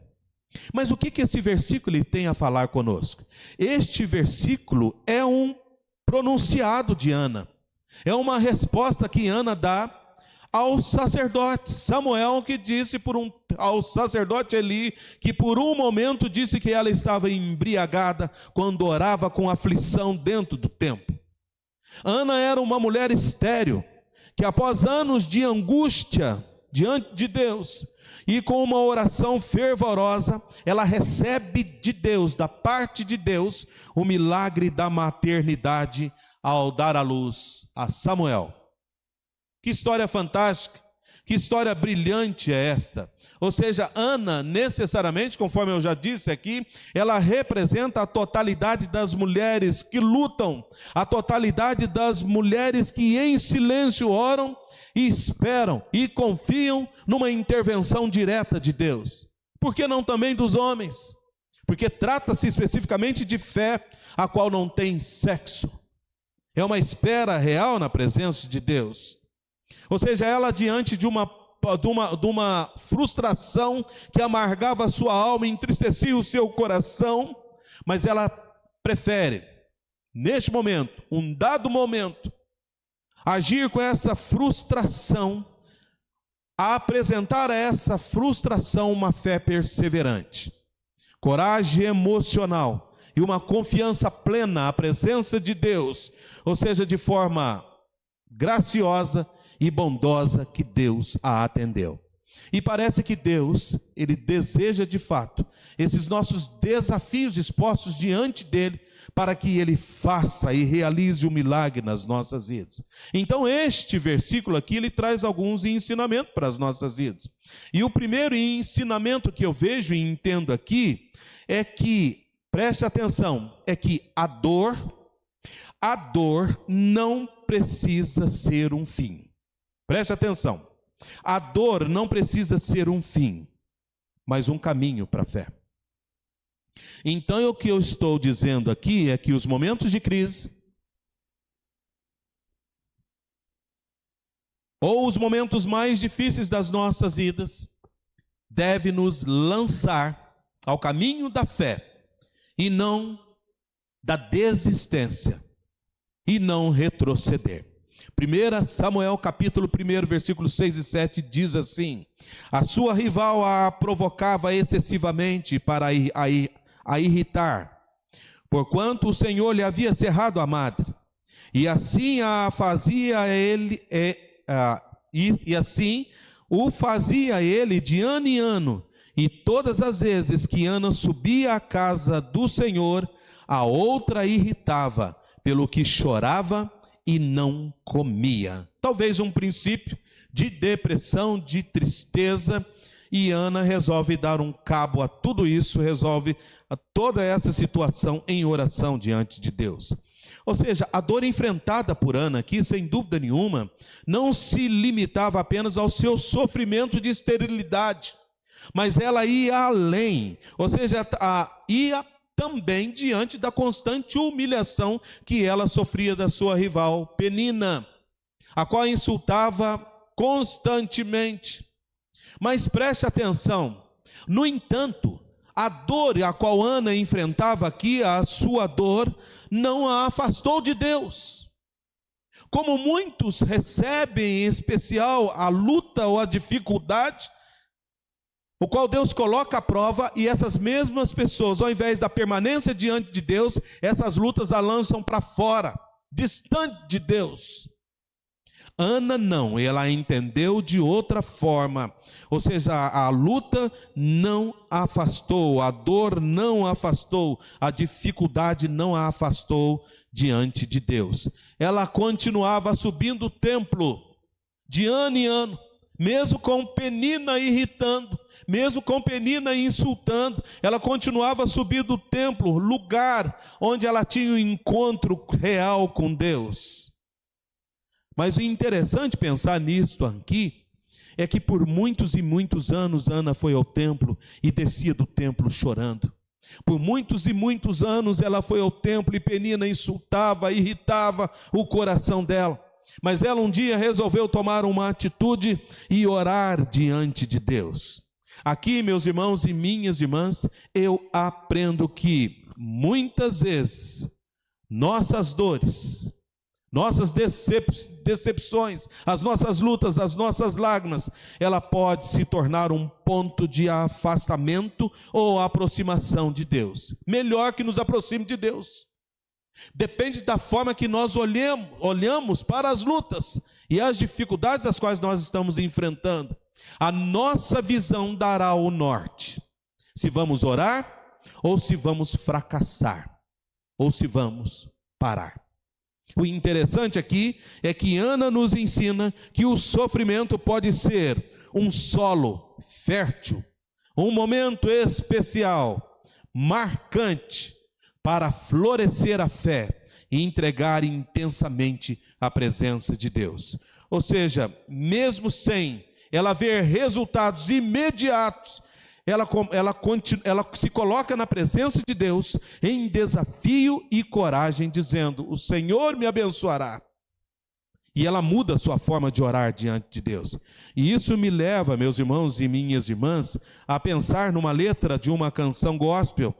Mas o que esse versículo tem a falar conosco? Este versículo é um pronunciado de Ana, é uma resposta que Ana dá ao sacerdote Samuel, que disse ao sacerdote Eli, que por um momento disse que ela estava embriagada quando orava com aflição dentro do templo. Ana era uma mulher estéril, que após anos de angústia diante de Deus, e com uma oração fervorosa, ela recebe de Deus, da parte de Deus, o milagre da maternidade ao dar à luz a Samuel. Que história fantástica, que história brilhante é esta. Ou seja, Ana, necessariamente, conforme eu já disse aqui, ela representa a totalidade das mulheres que lutam, a totalidade das mulheres que em silêncio oram e esperam e confiam numa intervenção direta de Deus. Por que não também dos homens? Porque trata-se especificamente de fé, a qual não tem sexo. É uma espera real na presença de Deus. Ou seja, ela diante de uma frustração que amargava a sua alma, entristecia o seu coração, mas ela prefere, neste momento, um dado momento, agir com essa frustração, a apresentar a essa frustração uma fé perseverante, coragem emocional e uma confiança plena à presença de Deus, ou seja, de forma graciosa e bondosa, que Deus a atendeu. E parece que Deus, Ele deseja de fato esses nossos desafios expostos diante dEle, para que Ele faça e realize o milagre nas nossas vidas. Então este versículo aqui, ele traz alguns ensinamentos para as nossas vidas. E o primeiro ensinamento que eu vejo e entendo aqui, é que, preste atenção, é que a dor não precisa ser um fim. Preste atenção, a dor não precisa ser um fim, mas um caminho para a fé. Então o que eu estou dizendo aqui é que os momentos de crise, ou os momentos mais difíceis das nossas vidas, devem nos lançar ao caminho da fé, e não da desistência, e não retroceder. 1 Samuel capítulo 1, versículos 6 e 7 diz assim: a sua rival a provocava excessivamente para a irritar, porquanto o Senhor lhe havia cerrado a madre, e assim a fazia ele, e assim o fazia ele de ano em ano, e todas as vezes que Ana subia à casa do Senhor, a outra irritava, pelo que chorava e não comia. Talvez um princípio de depressão, de tristeza, e Ana resolve dar um cabo a tudo isso, resolve toda essa situação em oração diante de Deus. Ou seja, a dor enfrentada por Ana aqui, sem dúvida nenhuma, não se limitava apenas ao seu sofrimento de esterilidade, mas ela ia além, ou seja, ia também diante da constante humilhação que ela sofria da sua rival Penina. a qual insultava constantemente. Mas preste atenção, no entanto, a dor a qual Ana enfrentava aqui, a sua dor, não a afastou de Deus. Como muitos recebem em especial a luta ou a dificuldade, o qual Deus coloca à prova, e essas mesmas pessoas, ao invés da permanência diante de Deus, essas lutas a lançam para fora, distante de Deus. Ana não, ela entendeu de outra forma, ou seja, a luta não a afastou, a dor não a afastou, a dificuldade não a afastou diante de Deus. Ela continuava subindo o templo de ano em ano, mesmo com Penina irritando, mesmo com Penina insultando, ela continuava subindo o templo, lugar onde ela tinha um encontro real com Deus. Mas o interessante pensar nisto aqui é que por muitos e muitos anos Ana foi ao templo e descia do templo chorando. Por muitos e muitos anos ela foi ao templo e Penina insultava, irritava o coração dela. Mas ela um dia resolveu tomar uma atitude e orar diante de Deus. Aqui, meus irmãos e minhas irmãs, eu aprendo que muitas vezes nossas dores, nossas decepções, as nossas lutas, as nossas lágrimas, ela pode se tornar um ponto de afastamento ou aproximação de Deus. Melhor que nos aproxime de Deus. Depende da forma que nós olhamos para as lutas e as dificuldades às quais nós estamos enfrentando. A nossa visão dará o norte. Se vamos orar, ou se vamos fracassar, ou se vamos parar. O interessante aqui é que Ana nos ensina que o sofrimento pode ser um solo fértil, um momento especial, marcante, para florescer a fé e entregar intensamente a presença de Deus. Ou seja, mesmo sem ela ver resultados imediatos, ela se coloca na presença de Deus em desafio e coragem, dizendo: o Senhor me abençoará. E ela muda a sua forma de orar diante de Deus. E isso me leva, meus irmãos e minhas irmãs, a pensar numa letra de uma canção gospel,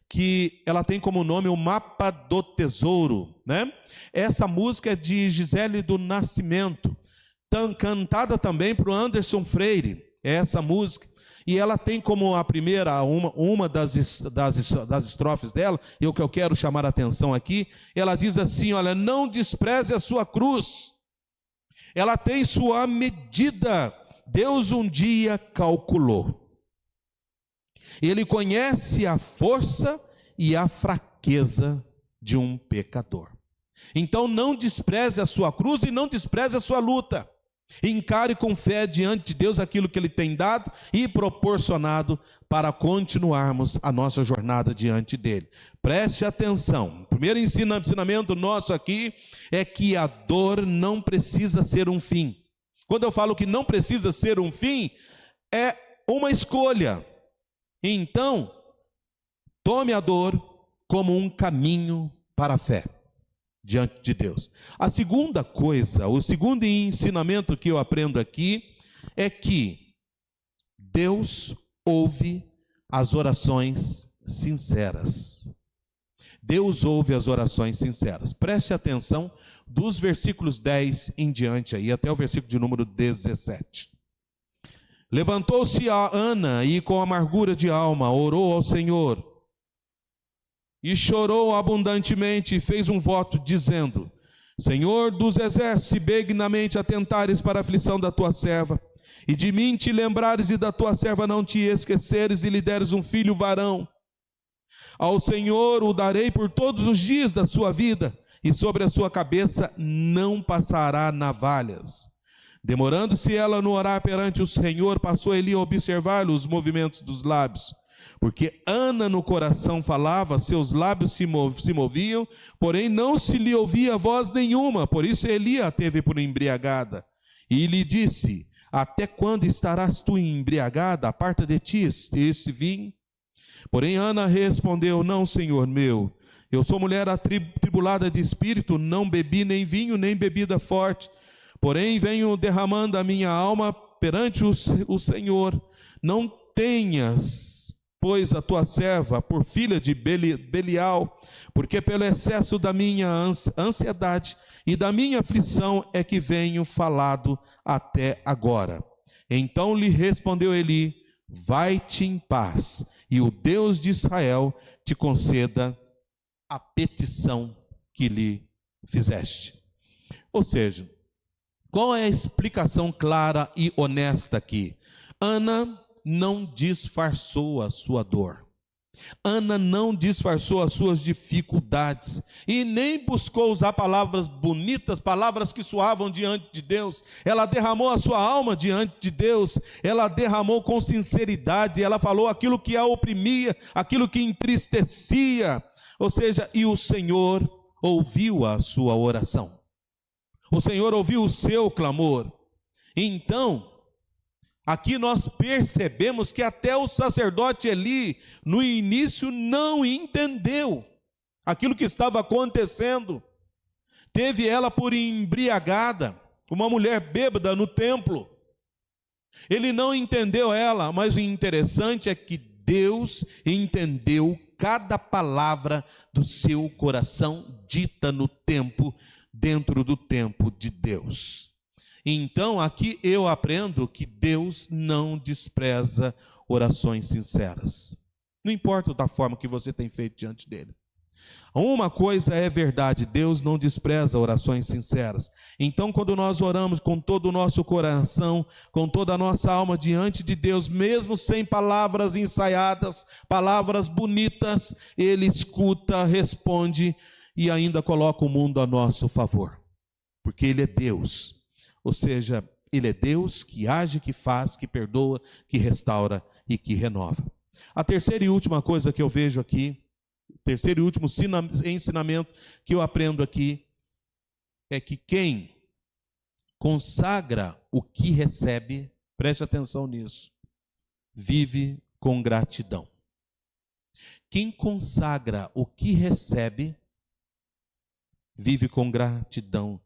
que ela tem como nome o Mapa do Tesouro, né? Essa música é de Gisele do Nascimento, cantada também por Anderson Freire, essa música. E ela tem como a primeira, uma das estrofes dela, e o que eu quero chamar a atenção aqui, ela diz assim, olha: não despreze a sua cruz, ela tem sua medida, Deus um dia calculou. Ele conhece a força e a fraqueza de um pecador. Então não despreze a sua cruz e não despreze a sua luta. Encare com fé diante de Deus aquilo que Ele tem dado e proporcionado para continuarmos a nossa jornada diante dEle. Preste atenção, o primeiro ensinamento nosso aqui é que a dor não precisa ser um fim. Quando eu falo que não precisa ser um fim, é uma escolha. Então, tome a dor como um caminho para a fé diante de Deus. A segunda coisa, o segundo ensinamento que eu aprendo aqui é que Deus ouve as orações sinceras. Deus ouve as orações sinceras. Preste atenção dos versículos 10 em diante aí, até o versículo de número 17. Levantou-se a Ana e com amargura de alma orou ao Senhor e chorou abundantemente e fez um voto dizendo: Senhor dos exércitos, se benignamente atentares para a aflição da tua serva, e de mim te lembrares e da tua serva não te esqueceres, e lhe deres um filho varão, ao Senhor o darei por todos os dias da sua vida, e sobre a sua cabeça não passará navalhas. Demorando-se ela no orar perante o Senhor, passou Eli a observar os movimentos dos lábios. Porque Ana no coração falava, seus lábios se moviam, porém não se lhe ouvia voz nenhuma. Por isso Eli a teve por embriagada. E lhe disse: até quando estarás tu embriagada? Aparta de ti este vinho. Porém Ana respondeu: não, Senhor meu, eu sou mulher atribulada de espírito, não bebi nem vinho, nem bebida forte, Porém venho derramando a minha alma perante o Senhor. Não tenhas, pois, a tua serva por filha de Belial, porque pelo excesso da minha ansiedade e da minha aflição é que venho falado até agora. Então lhe respondeu Eli: vai-te em paz, e o Deus de Israel te conceda a petição que lhe fizeste. Ou seja, qual é a explicação clara e honesta aqui? Ana não disfarçou a sua dor. Ana não disfarçou as suas dificuldades e nem buscou usar palavras bonitas, palavras que soavam diante de Deus. Ela derramou a sua alma diante de Deus, ela derramou com sinceridade, ela falou aquilo que a oprimia, aquilo que entristecia, ou seja, e o Senhor ouviu a sua oração. O Senhor ouviu o seu clamor. Então, aqui nós percebemos que até o sacerdote Eli, no início, não entendeu aquilo que estava acontecendo. Teve ela por embriagada, uma mulher bêbada no templo. Ele não entendeu ela, mas o interessante é que Deus entendeu cada palavra do seu coração dita no tempo, dentro do tempo de Deus. Então, aqui eu aprendo que Deus não despreza orações sinceras. Não importa da forma que você tem feito diante dele. Uma coisa é verdade, Deus não despreza orações sinceras. Então, quando nós oramos com todo o nosso coração, com toda a nossa alma diante de Deus, mesmo sem palavras ensaiadas, palavras bonitas, Ele escuta, responde e ainda coloca o mundo a nosso favor. Porque Ele é Deus. Ou seja, Ele é Deus que age, que faz, que perdoa, que restaura e que renova. A terceira e última coisa que eu vejo aqui, terceiro e último ensinamento que eu aprendo aqui, é que quem consagra o que recebe, preste atenção nisso, vive com gratidão. Quem consagra o que recebe, vive com gratidão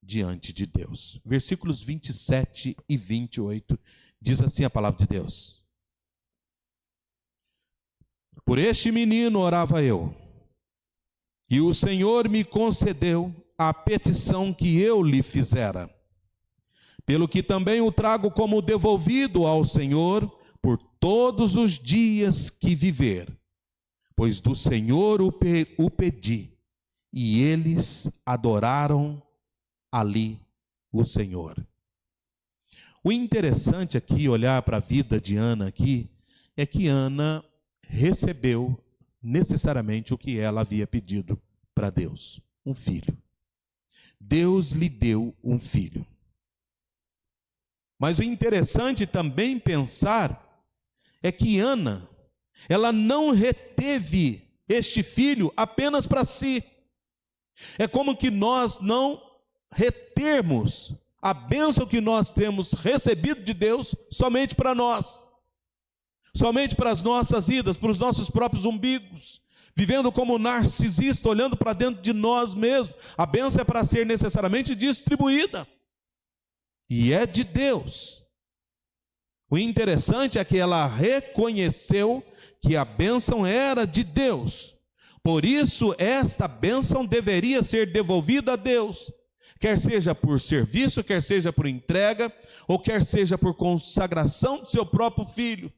diante de Deus. Versículos 27 e 28, diz assim a palavra de Deus: por este menino orava eu, e o Senhor me concedeu a petição que eu lhe fizera, pelo que também o trago como devolvido ao Senhor por todos os dias que viver, pois do Senhor o pedi, e eles adoraram ali o Senhor. O interessante aqui, olhar para a vida de Ana aqui, é que Ana recebeu necessariamente o que ela havia pedido para Deus, um filho. Deus lhe deu um filho. Mas o interessante também pensar é que Ana, ela não reteve este filho apenas para si. É como que nós não retermos a bênção que nós temos recebido de Deus somente para nós, somente para as nossas vidas, para os nossos próprios umbigos, vivendo como narcisista, olhando para dentro de nós mesmos. A bênção é para ser necessariamente distribuída, e é de Deus. O interessante é que ela reconheceu que a bênção era de Deus, por isso esta bênção deveria ser devolvida a Deus, quer seja por serviço, quer seja por entrega, ou quer seja por consagração do seu próprio filho.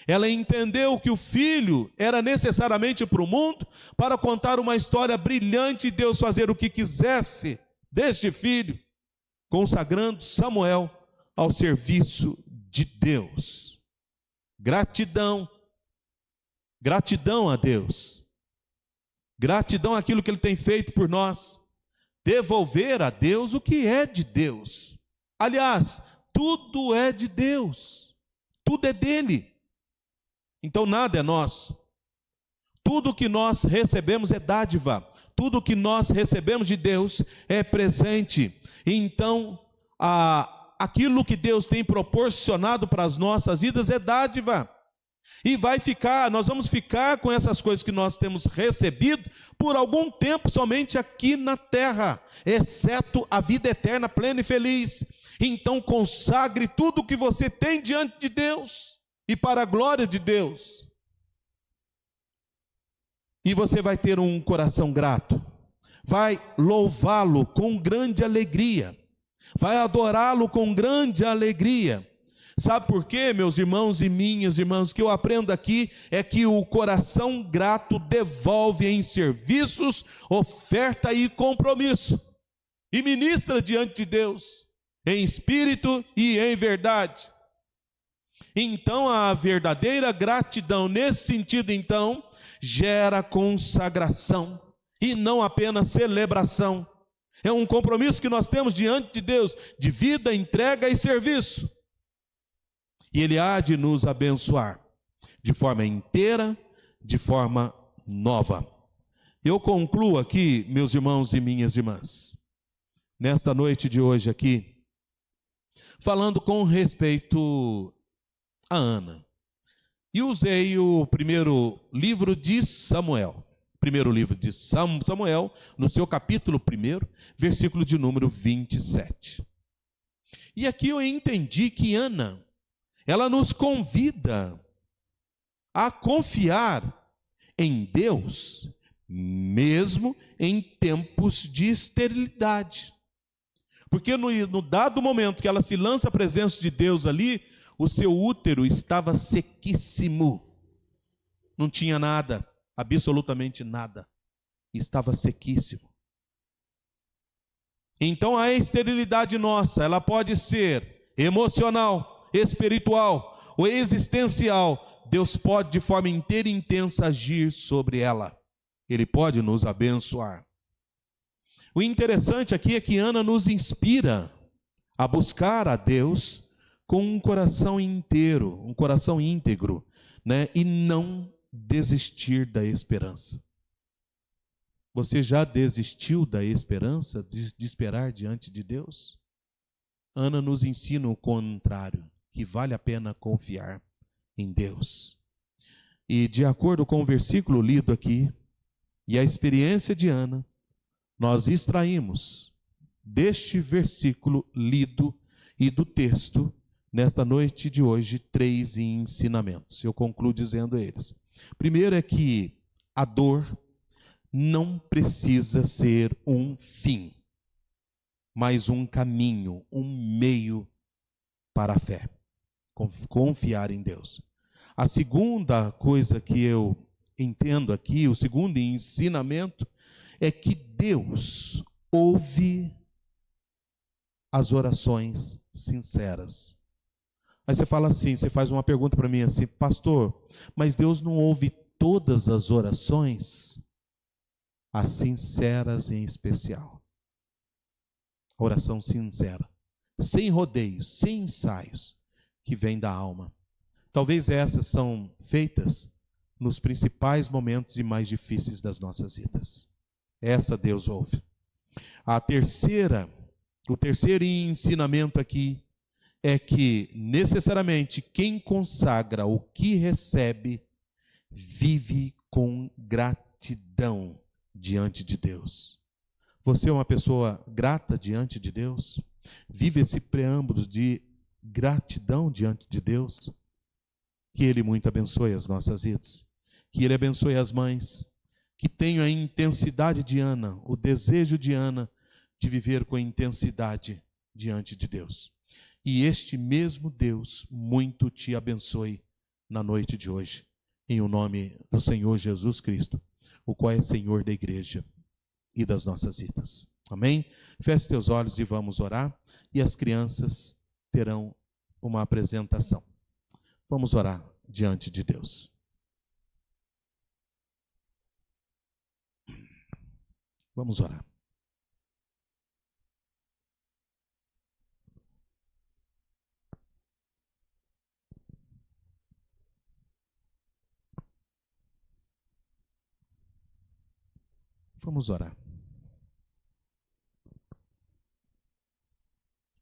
Ela entendeu que o filho era necessariamente para o mundo, para contar uma história brilhante e Deus fazer o que quisesse deste filho, consagrando Samuel ao serviço de Deus. Gratidão, gratidão a Deus, gratidão àquilo que Ele tem feito por nós, devolver a Deus o que é de Deus. Aliás, tudo é de Deus, tudo é dele. Então nada é nosso. Tudo que nós recebemos é dádiva. Tudo que nós recebemos de Deus é presente. Então, aquilo que Deus tem proporcionado para as nossas vidas é dádiva. E nós vamos ficar com essas coisas que nós temos recebido por algum tempo somente aqui na terra, exceto a vida eterna plena e feliz. Então consagre tudo o que você tem diante de Deus e para a glória de Deus. E você vai ter um coração grato, vai louvá-lo com grande alegria, vai adorá-lo com grande alegria. Sabe por quê, meus irmãos e minhas irmãs? O que eu aprendo aqui é que o coração grato devolve em serviços, oferta e compromisso, e ministra diante de Deus, em espírito e em verdade. Então a verdadeira gratidão, nesse sentido então, gera consagração, e não apenas celebração. É um compromisso que nós temos diante de Deus, de vida, entrega e serviço. E Ele há de nos abençoar, de forma inteira, de forma nova. Eu concluo aqui, meus irmãos e minhas irmãs, nesta noite de hoje aqui, falando com respeito a Ana. E usei o primeiro livro de Samuel. Primeiro livro de Samuel, no seu capítulo 1, versículo de número 27. E aqui eu entendi que Ana, ela nos convida a confiar em Deus, mesmo em tempos de esterilidade. Porque no dado momento que ela se lança à presença de Deus ali, o seu útero estava sequíssimo. Não tinha nada, absolutamente nada. Estava sequíssimo. Então a esterilidade nossa, ela pode ser emocional, espiritual ou existencial. Deus pode de forma inteira e intensa agir sobre ela. Ele pode nos abençoar. O interessante aqui é que Ana nos inspira a buscar a Deus com um coração inteiro, um coração íntegro, né? E não desistir da esperança. Você já desistiu da esperança, de esperar diante de Deus? Ana nos ensina o contrário, que vale a pena confiar em Deus. E de acordo com o versículo lido aqui, e a experiência de Ana, nós extraímos deste versículo lido e do texto, nesta noite de hoje, 3 ensinamentos. Eu concluo dizendo eles. Primeiro é que a dor não precisa ser um fim, mas um caminho, um meio para a fé. Confiar em Deus. A segunda coisa que eu entendo aqui, o segundo ensinamento, é que Deus ouve as orações sinceras. Aí você fala assim, você faz uma pergunta para mim assim, pastor, mas Deus não ouve todas as orações? As sinceras em especial. A oração sincera, sem rodeios, sem ensaios, que vem da alma. Talvez essas são feitas nos principais momentos e mais difíceis das nossas vidas. Essa Deus ouve. O terceiro ensinamento aqui é que necessariamente quem consagra o que recebe vive com gratidão diante de Deus. Você é uma pessoa grata diante de Deus? Vive esse preâmbulo de gratidão diante de Deus? Que Ele muito abençoe as nossas vidas. Que Ele abençoe as mães. Que tenham a intensidade de Ana, o desejo de Ana de viver com intensidade diante de Deus. E este mesmo Deus muito te abençoe na noite de hoje. Em o nome do Senhor Jesus Cristo, o qual é Senhor da igreja e das nossas vidas. Amém? Feche teus olhos e vamos orar. E as crianças terão uma apresentação. Vamos orar diante de Deus. Vamos orar. Vamos orar.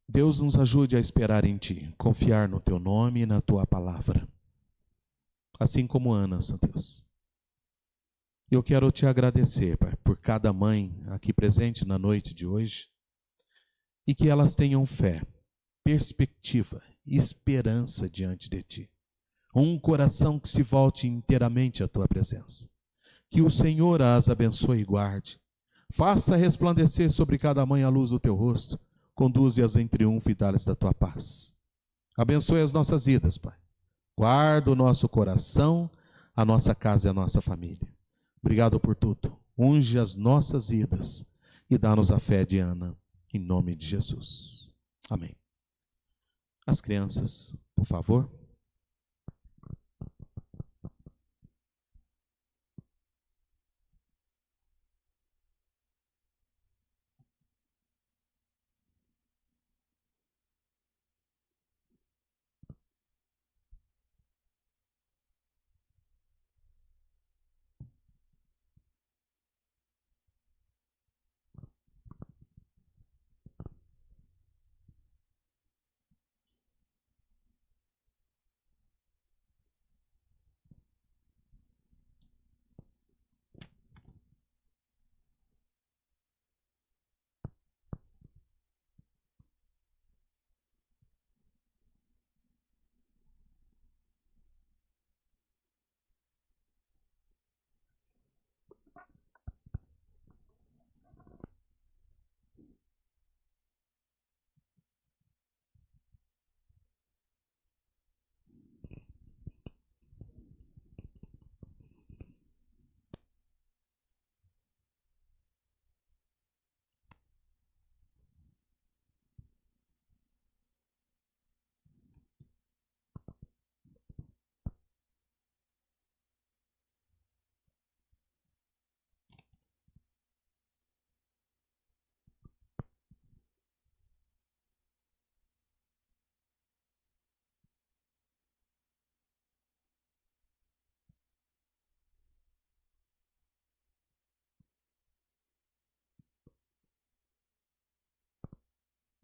Deus nos ajude a esperar em Ti, confiar no Teu nome e na Tua palavra. assim como Ana, Senhor Deus. Eu quero te agradecer, Pai, por cada mãe aqui presente na noite de hoje, e que elas tenham fé, perspectiva e esperança diante de Ti. Um coração que se volte inteiramente à Tua presença. Que o Senhor as abençoe e guarde. Faça resplandecer sobre cada mãe a luz do Teu rosto. Conduze-as em triunfo e dá-lhes da Tua paz. Abençoe as nossas vidas, Pai. Guarda o nosso coração, a nossa casa e a nossa família. Obrigado por tudo. Unge as nossas vidas e dá-nos a fé de Ana, em nome de Jesus. Amém. As crianças, por favor.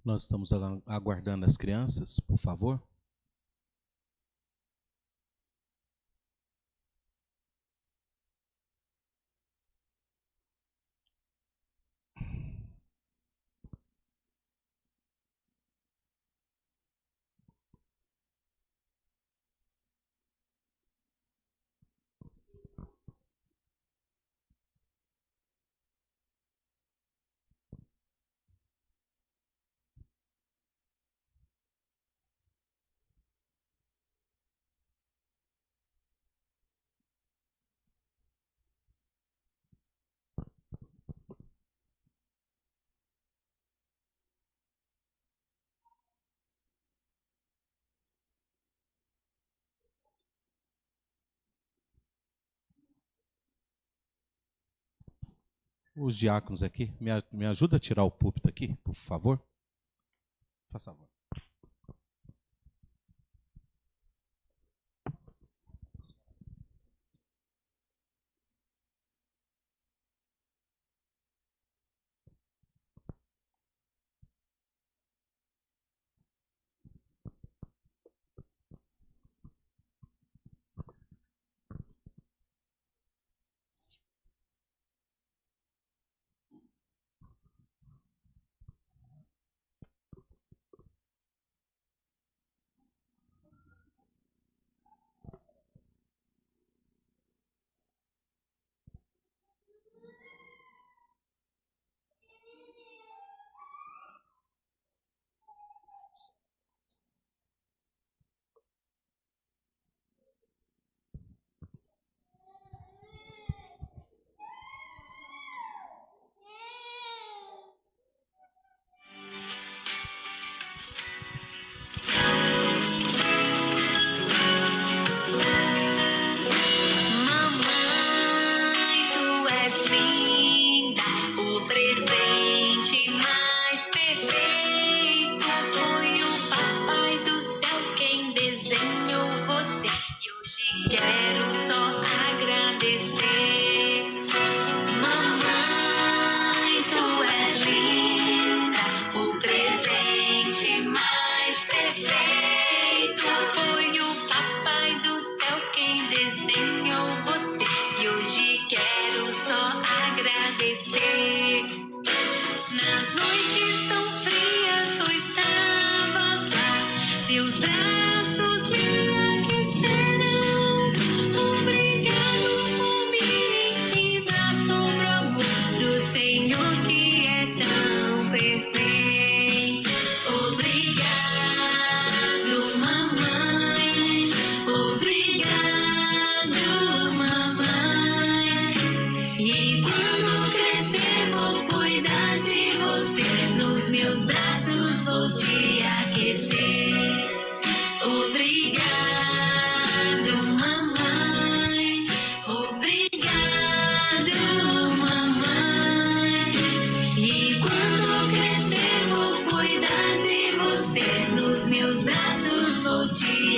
Nós estamos aguardando as crianças, por favor. Os diáconos aqui, me ajuda a tirar o púlpito aqui, por favor. Faça favor.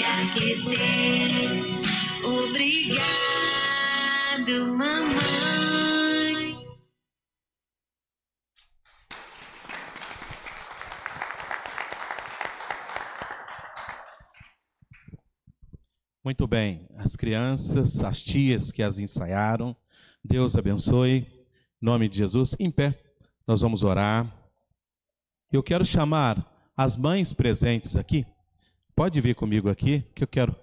aquecer. Obrigado, mamãe. Muito bem, as crianças, as tias que as ensaiaram, Deus abençoe, em nome de Jesus. Em pé, nós vamos orar. Eu quero chamar as mães presentes aqui. Pode vir comigo aqui, que eu quero...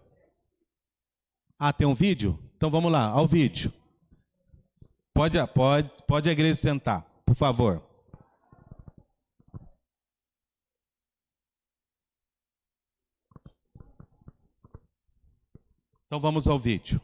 Ah, tem um vídeo? Então vamos lá, ao vídeo. Pode a igreja sentar, por favor. Então vamos ao vídeo.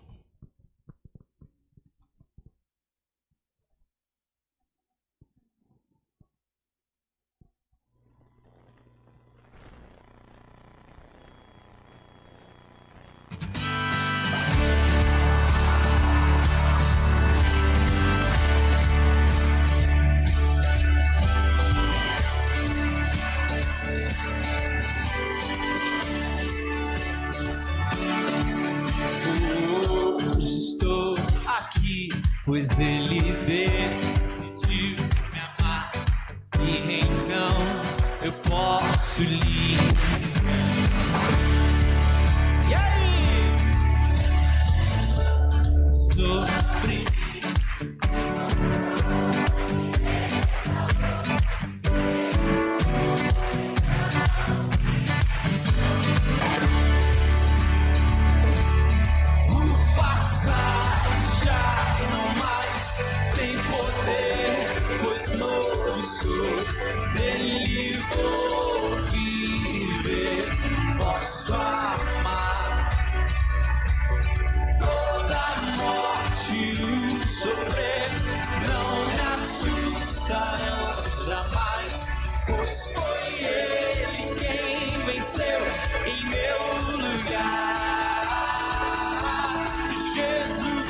Pois ele decidiu me amar, e então eu posso lhe... E aí? Sobre... Nele vou viver, posso amar toda a morte, o sofrer, não me assustarão jamais, pois foi ele quem venceu em meu lugar. Jesus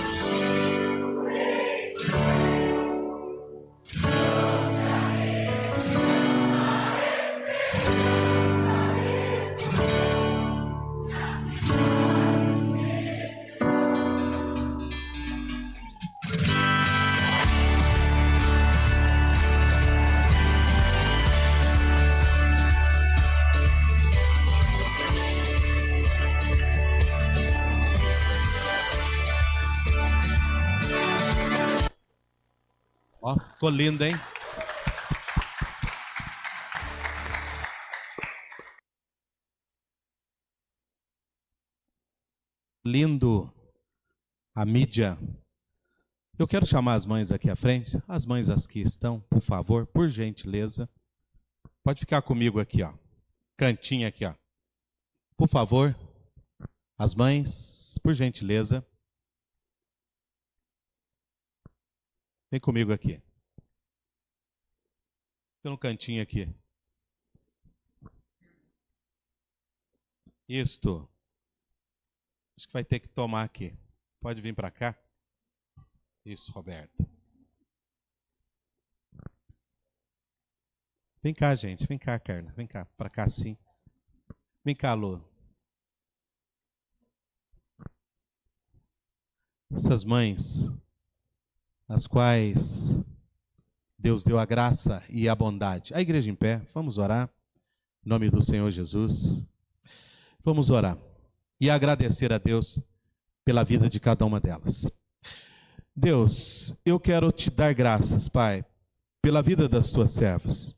Ó, ficou lindo, hein? Lindo a mídia. Eu quero chamar as mães aqui à frente. As mães as que estão, por favor, por gentileza. Pode ficar comigo aqui, ó. Cantinho aqui, ó. Por favor, as mães, por gentileza. Vem comigo aqui. Fica no cantinho aqui. Isto. Acho que vai ter que tomar aqui. Pode vir para cá. Isso, Roberto. Vem cá, gente. Vem cá, Carla. Vem cá. Para cá, sim. Vem cá, Lu. Essas mães, as quais Deus deu a graça e a bondade. A igreja em pé, vamos orar. Em nome do Senhor Jesus. Vamos orar e agradecer a Deus pela vida de cada uma delas. Deus, eu quero te dar graças, Pai, pela vida das tuas servas.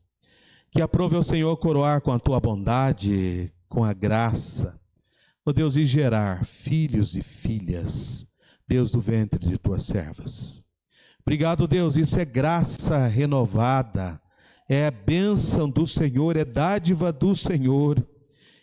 Que aprove ao Senhor coroar com a tua bondade, com a graça, ó Deus, e gerar filhos e filhas, Deus, do ventre de tuas servas. Obrigado, Deus, isso é graça renovada, é bênção do Senhor, é dádiva do Senhor.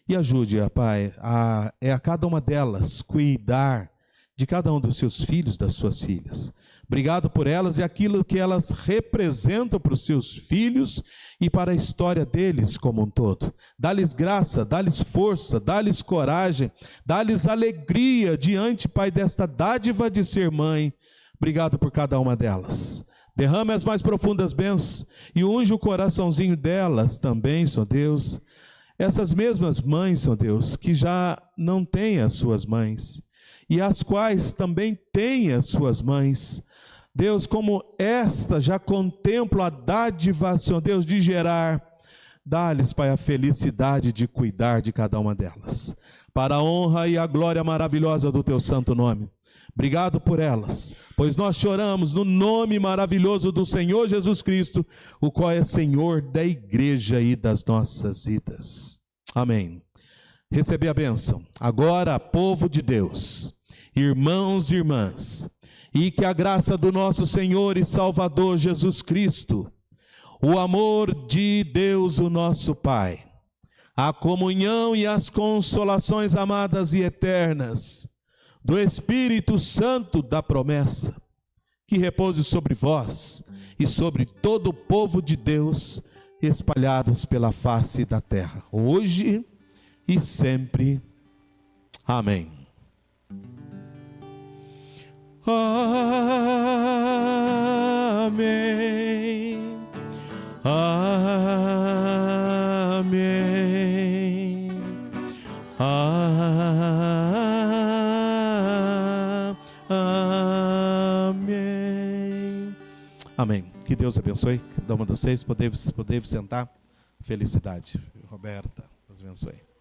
E ajude, Pai, a cada uma delas cuidar de cada um dos seus filhos, das suas filhas. Obrigado por elas e aquilo que elas representam para os seus filhos e para a história deles como um todo. Dá-lhes graça, dá-lhes força, dá-lhes coragem, dá-lhes alegria diante, Pai, desta dádiva de ser mãe. Obrigado por cada uma delas. Derrame as mais profundas bênçãos e unge o coraçãozinho delas também, Senhor Deus. Essas mesmas mães, ó Deus, que já não têm as suas mães, e as quais também têm as suas mães, Deus, como esta já contempla a dádiva, Senhor Deus, de gerar, dá-lhes, Pai, a felicidade de cuidar de cada uma delas, para a honra e a glória maravilhosa do Teu santo nome. Obrigado por elas, pois nós choramos no nome maravilhoso do Senhor Jesus Cristo, o qual é Senhor da igreja e das nossas vidas. Amém. Receber a bênção. Agora, povo de Deus, irmãos e irmãs, e que a graça do nosso Senhor e Salvador Jesus Cristo, o amor de Deus, o nosso Pai, a comunhão e as consolações amadas e eternas do Espírito Santo da promessa, que repouse sobre vós e sobre todo o povo de Deus espalhados pela face da terra, hoje e sempre. Amém. Amém. Amém. Amém. Amém. Que Deus abençoe cada uma de vocês. Poder sentar. Felicidade. Roberta, Deus abençoe.